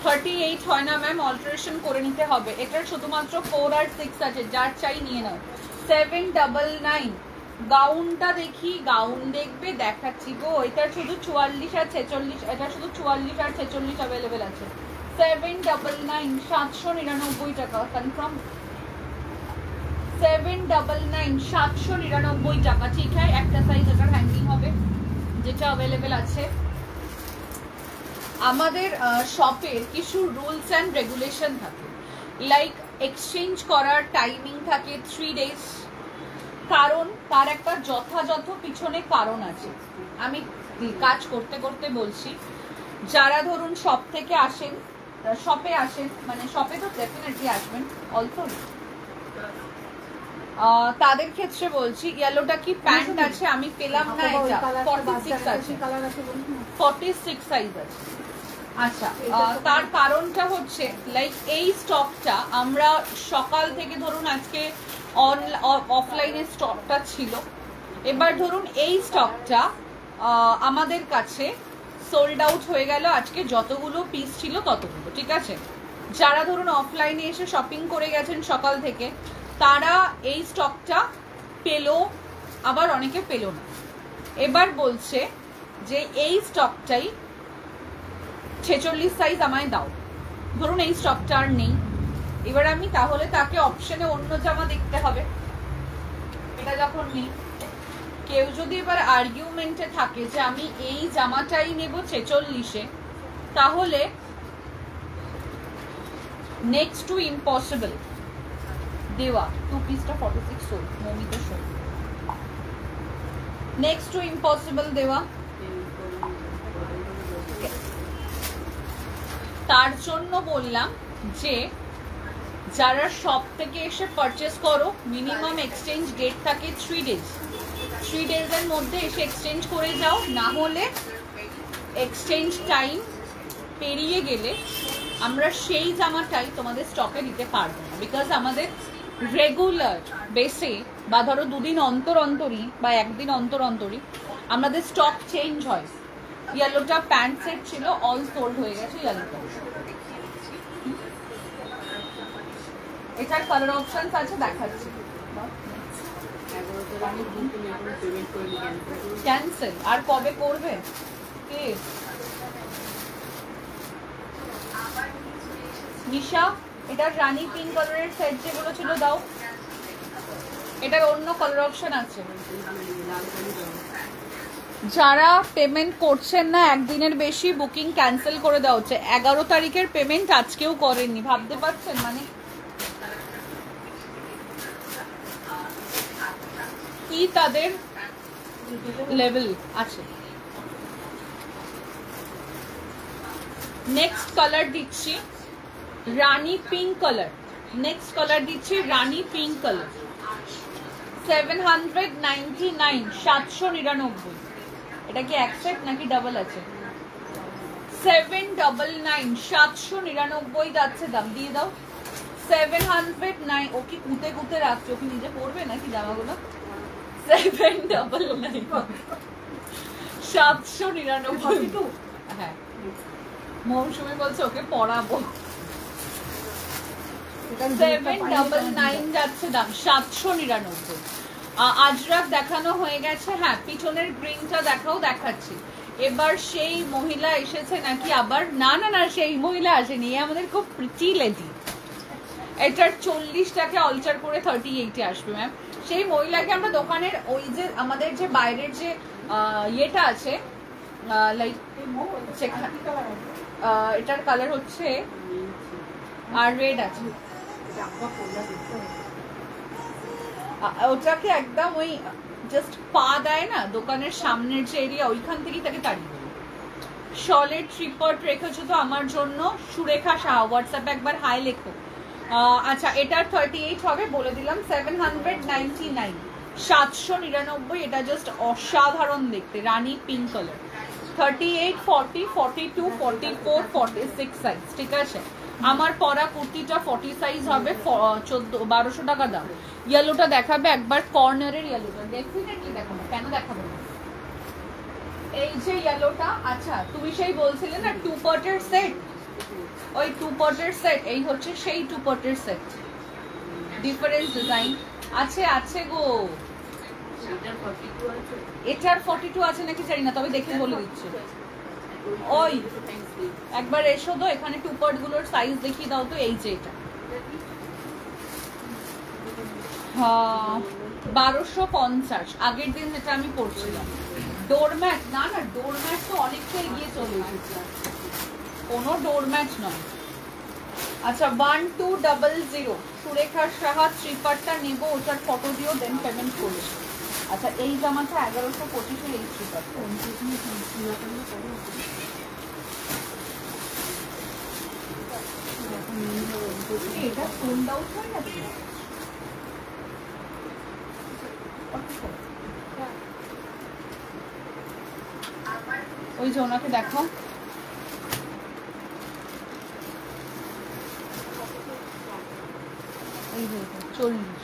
38 হয় না ম্যাম, অল্টারেশন করে নিতে হবে। এটার শুধুমাত্র 4 আর 6 আছে, যার চাই নিয়ে নাও। 799 গাউনটা দেখি, গাউন দেখবে দেখাচ্ছি গো। এটার শুধু 44 আর 46, এটা শুধু 44 আর 46 অ্যাভেলেবেল আছে। 799 799 টাকা কনফার্ম। 799 799 টাকা, ঠিক আছে। একটা সাইজ এটার হ্যাঙ্গিং হবে, যেটা অ্যাভেলেবেল আছে। আমাদের শপের কিছু রুলস অ্যান্ড রেগুলেশন থাকে, লাইক এক্সচেঞ্জ করার টাইমিং থাকে 3 days। কারণ তার একটা যথাযথ পিছনে কারণ আছে, আমি কাজ করতে করতে বলছি। যারা ধরুন শপ থেকে আসেন, শপে আসেন, মানে শপে তো ডেফিনেটলি আসবেন অলসো, তাদের ক্ষেত্রে বলছি। ইয়েলোটা কি প্যান্ট আছে, আমি পেলাম না, এটা 46 আছে, 46 সাইজ আছে। আচ্ছা, তার কারণটা হচ্ছে লাইক এই স্টকটা আমরা সকাল থেকে ধরুন আজকে অফলাইনে স্টকটা ছিল, এবার ধরুন এই স্টকটা আমাদের কাছে সোল্ড আউট হয়ে গেল আজকে, যতগুলো পিস ছিল ততগুলো, ঠিক আছে। যারা ধরুন অফলাইনে এসে শপিং করে গেছেন সকাল থেকে, তারা এই স্টকটা পেলো, আবার অনেকে পেলো না। এবার বলছে যে এই স্টকটাই 46 সাইজ আমায় দাও। ধরুন এই স্টকটা আর নেই, এবার আমি তাহলে তাকে অপশনে অন্য জামা দেখতে হবে। এটা যখন নেই, কেউ যদি এবার আর্গুমেন্টে থাকে যে আমি এই জামাটাই নেব 46-এ, তাহলে নেক্সট টু ইম্পসিবল দেওয়া 2 পিসটা 46 sole, Moumita sole, next to impossible দেওয়া। তার জন্য বললাম যে যারা শপ থেকে এসে পারচেস করো, মিনিমাম এক্সচেঞ্জ ডেট থাকে 3 days। 3 days এর মধ্যে এসে এক্সচেঞ্জ করে যাও, না হলে এক্সচেঞ্জ টাইম পেরিয়ে গেলে আমরা সেই জামাটাই তোমাদের স্টকে দিতে পারবো না, বিকজ আমাদের রেগুলার বেসে বা ধরো 2 দিন অন্তর অন্তরই বা 1 দিন অন্তর অন্তরই আমাদের স্টক চেঞ্জ হয়। ইয়েলোটা প্যান্ট সেট ছিল, অল সোল্ড হয়ে গেছে ইয়েলোটা। এটার কালার অপশনস আছে, দেখাচ্ছি। ক্যান্সেল আর কবে করবে কে? নিশা, এটার রানী পিঙ্ক কালারের সেট যেগুলো ছিল দাও। এটার অন্য কালার অপশন আছে। যারা পেমেন্ট করছেন না একদিনের বেশি, বুকিং ক্যান্সেল করে দেওয়া হচ্ছে। 11 তারিখের পেমেন্ট আজকেও করেননি, ভাবতে পারছেন মানে কি তাদের লেভেল আছে। নেক্সট কালার দিচ্ছি রানী পিঙ্ক কালার, নেক্সট কালার দিচ্ছি রানী পিঙ্ক কালার। 799 799। এটা কি অ্যাকসেপ্ট নাকি ডাবল আছে? 799 799 যাচ্ছে দাম, দিয়ে দাও। 709। ও কি কুতে কুতে রাখছে, ও কি নিজে পরবে নাকি জামাগুলো? 799 799। হ্যাঁ, মৌসুমি বলছে ওকে পড়াবো। 799 যাচ্ছে দাম, 799। আজরাক দেখানো হয়ে গেছে। হ্যাঁ, পিছনের গ্রিনটা দেখাও, দেখাচ্ছি। এবার সেই মহিলা এসেছে নাকি আবার? না না না, সেই মহিলা আসেনি, আমাদের খুব প্রিটি লেডি। এটার 40টাকে অল্টার করে 38-এ আসবে ম্যাম। সেই মহিলাকে আমরা দোকানের ওই যে আমাদের যে বাইরের যে ইয়েটা আছে, লাইক এটার কালার হচ্ছে আর রেড আছে, ওটাকে একদম ওই জাস্ট পা দেয় না দোকানের সামনের যে এরিয়া, ওইখান থেকেই তাকে তাড়িয়ে দেবে। শলের ট্রিপট রেখেছো তো আমার জন্য, সুরেখা সাহা, হোয়াটসঅ্যাপে একবার হাই লেখো। আচ্ছা এটার 38 হবে, বলে দিলাম 799, 799। এটা জাস্ট অসাধারণ দেখতে, রানী পিঙ্ক কালার। 38, 40, 42, 44, 46 সাইজ, ঠিক আছে। আমার পরা কুর্তিটা 40 সাইজ হবে, 1200 টাকা দাম। ইয়েলোটা দেখাবে একবার, কর্নারের ইয়েলোটা ডেফিনেটলি দেখাবো, কেন দেখাবো না। এই যে ইয়েলোটা, আচ্ছা তুমি সেই বলছিলে না 2 পটের সেট, ওই 2 পটের সেট, এই হচ্ছে সেই 2 পটের সেট। ডিফারেন্ট ডিজাইন আছে, আছে গো। এটার 42 আছে নাকি জানি না, তবে দেখে বলে দিচ্ছি। ওই একবার এসো তো, এখানে 2 পট গুলোর সাইজ দেখিয়ে দাও তো। এই যে এটা 1250, আগের দিন যেটা আমি পড়ছিলাম। ডোরম্যাট না, না ডোরম্যাট তো অনেকটা এগিয়ে চলে এসেছে, কোনো ডোরম্যাট নয়। আচ্ছা 1200, সুরেখা সাহা থ্রিপারটা নেবো, ওটার ফটো দিও, দেন পেমেন্ট করবে। আচ্ছা এই জামাটা 1125 এই থ্রিপারটা। এটা সোল্ড আউট হয়ে গেছে। ওই যে ওনাকে দেখো, এই যে 40।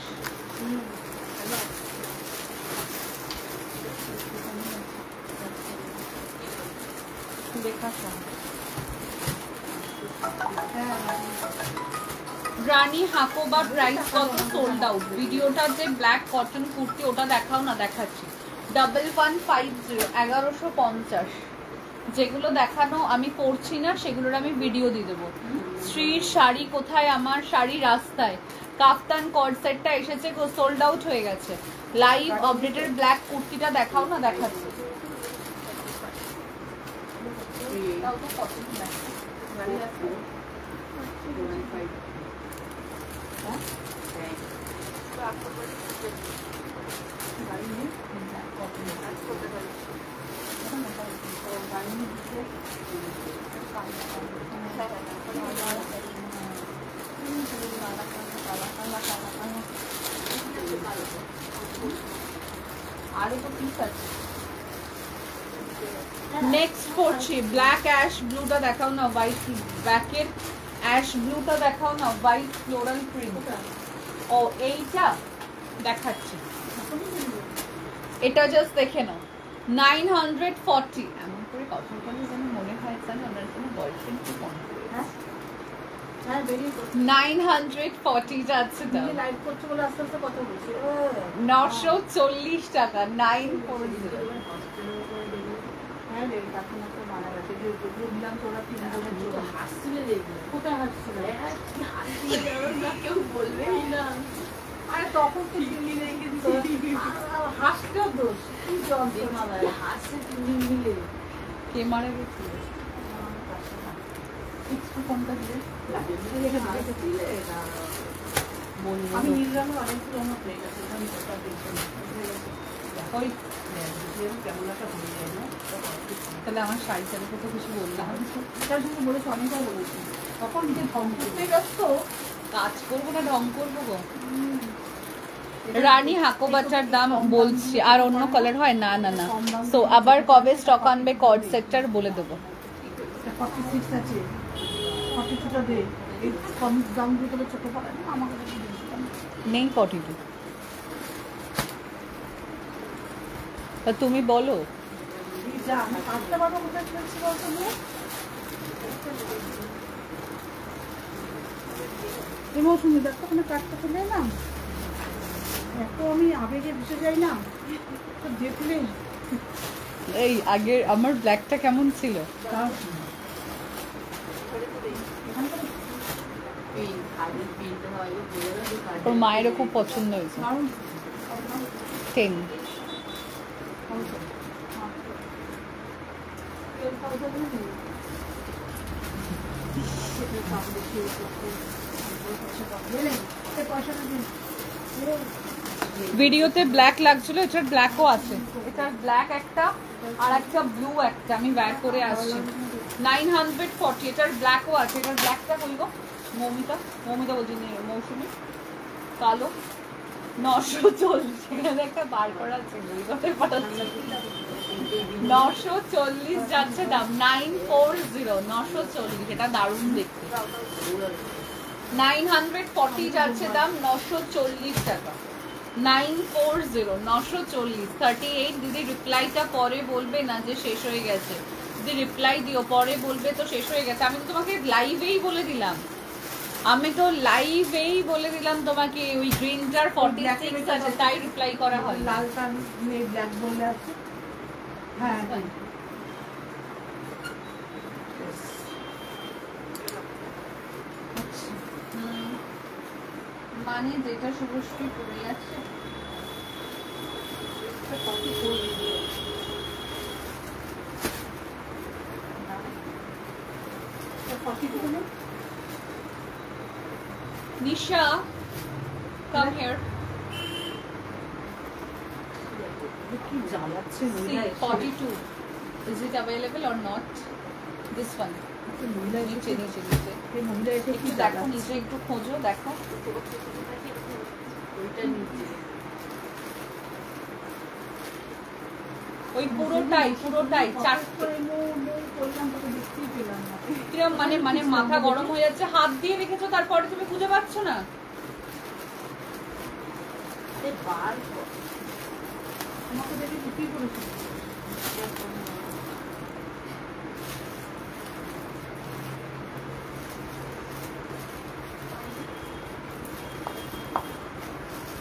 রানী হাকোবা প্রাইস কত? Sold out. ভিডিওটা যে ব্ল্যাক কটন কুর্তি ওটা দেখাও না, দেখাচ্ছি। 1150, 1150। যেগুলো দেখানো আমি পরছি না সেগুলোর আমি ভিডিও দিয়ে দেবো। শ্রীর শাড়ি কোথায়? আমার শাড়ি রাস্তায়। কাফতান কর্ড সেটটা এসেছে, সোল্ড আউট হয়ে গেছে। লাইভ আপডেটের ব্ল্যাক কুর্তিটা দেখাও না, দেখাচ্ছি। নেক্সট করছি ব্ল্যাক অ্যাশ ব্লুটা দেখাও না, হোয়াইট ব্ল্যাকের অ্যাশ ব্লুটা দেখাও না, হোয়াইট ফ্লোরাল প্রিন্ট। ও এইটা দেখাচ্ছি, এটা জাস্ট দেখে নাও। 940। এমন করে কথা বলে যেন মনে হয় জানো ওনার কোনো বয়ফ্রেন্ড কি ফোন করে। 940 যাচ্ছে দাম, 940 টাকা। 940। কেউ বলবে না, আরে তখন তো হাসতেও দোষ, কি যন্ত্রণা হাসছে 3 দিন মিলে। কে মারা গেছিল? কোনটা দিয়ে আমি নির্গাম অনেক পুরোনো প্লেট আছে, ওই কেমন একটা হয়ে যায় না। তাহলে আমার শাড়িটার উপর তো কিছু বললাম, এটার জন্য বলেছি, অনেকটা বলেছি। তখন নিজে ঢং করতে ব্যস্ত, কাজ করবো না ঢং করবো গো। রানী হাকোবাচার দাম বলছি, আর অন্য কালার হয় না? না না। সো আবার কবে স্টক আনবে কর্ড সেক্টর বলে দেবো। 46 আছে, 42টা দে। এই কম দাম দিয়ে তোলে ছোট পড়ে না আমাকে নেই 42। তা তুমি বলো। যা আমি 5টা বারো কোথায় খেলছি বলতো না। এই মৌসুমি দেখো ওখানে কাটতে চলে এলাম, এত আমি আবেগে ভেসে যাই না তো দেখলে। এই আগের আমার ব্ল্যাকটা কেমন ছিল? ওর মায়েরও খুব পছন্দ হয়েছে। 10। ভিডিওতে ব্ল্যাক লাগছিল, এটার ব্ল্যাকও আছে। এটার ব্ল্যাক একটা আর একটা ব্লু একটা আমি ব্যার করে আসছি 940 এটার ব্ল্যাকও আছে এটার ব্ল্যাকটা বলবো মৌমিতা বলছি মৌসুমি কালো 940 এখানে একটা বার করা আছে 940 যাচ্ছে দাম 940 এটা দারুণ দেখতে 940 যাচ্ছে দাম 940 টাকা 940 38 দিদি রিপ্লাইটা পরে বলবে না যে শেষ হয়ে গেছে যদি রিপ্লাই দিও পরে বলবে তো শেষ হয়ে গেছে আমি তো তোমাকে লাইভেই বলে দিলাম তোমাকে ওই গ্রিনটার 46 আছে তাই রিপ্লাই করা হয় লালটা নেই ব্ল্যাক বলে আছে হ্যাঁ মানে যেটা শুভশ্রী পড়ে আছে Nisha, come here. See, 42. Is it available or not? This one. नीचे देखो नीचे একটু খোঁজো দেখো ওই পুরোটাই কিরম মানে মাথা গরম হয়ে যাচ্ছে হাত দিয়ে রেখেছো তারপরে তুমি খুঁজে পাচ্ছ না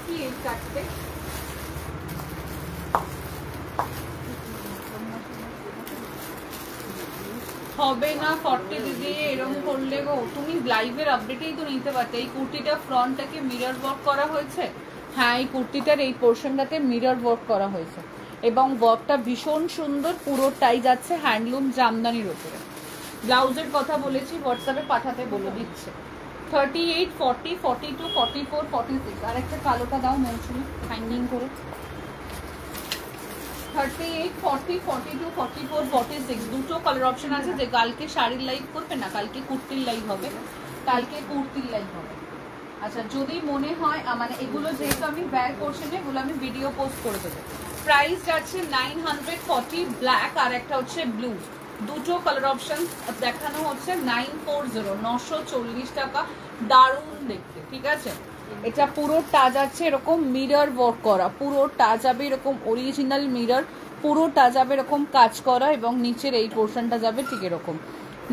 কি এই চারটে হবে না 40 দিদি এরকম করলে গো তুমি লাইভের আপডেটেই তো নিতে পারতে এই কুর্তিটা ফ্রন্টটাকে মিরর ওয়ার্ক করা হয়েছে হ্যাঁ এই কুর্তিটার এই পোর্শনটাতে মিরর ওয়ার্ক করা হয়েছে এবং ওয়ার্কটা ভীষণ সুন্দর পুরোটাই যাচ্ছে হ্যান্ডলুম জামদানির উপরে ব্লাউজের কথা বলেছি হোয়াটসঅ্যাপে পাঠাতে বলে দিচ্ছে 38 40 42 44 46 আর একটা কালোটা দাও মৌসুমি হ্যাঙ্গিং করে 38 40 42 44 46 দুটো কালার অপশন আছে যে কালকে শাড়ির লাইভ করবে না কালকে কুর্তির লাইভ হবে আচ্ছা যদি মনে হয় মানে এগুলো যেহেতু আমি ব্যয় করছি না এগুলো আমি ভিডিও পোস্ট করে দেবো প্রাইস যাচ্ছে 940 ব্ল্যাক আর একটা হচ্ছে ব্লু দুটো কালার অপশন দেখানো হচ্ছে 940 টাকা দারুণ দেখতে ঠিক আছে এটা পুরোটা যাচ্ছে এরকম মিরর ওয়ার্ক করা পুরোটা যাবে এরকম অরিজিনাল মিরর পুরোটা যাবে এরকম কাজ করা এবং নিচের এই পোর্শনটা যাবে ঠিক এরকম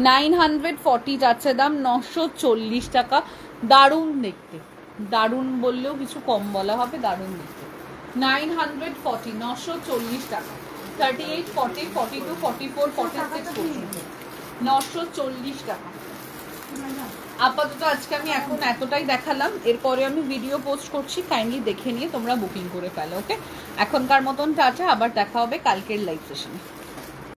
940 যাচ্ছে দাম 940 টাকা দারুণ দেখতে দারুণ বললেও কিছু কম বলা হবে দারুণ দেখতে 940 টাকা 38 40 42 44 46 পর্যন্ত 940 টাকা আপাতত আজকে আমি এখন এতটাই দেখালাম এরপরে আমি ভিডিও পোস্ট করছি কাইন্ডলি দেখে নিয়ে তোমরা বুকিং করে ফেলো ওকে এখনকার মতন টাটা আবার দেখা হবে কালকের লাইভ সেশনে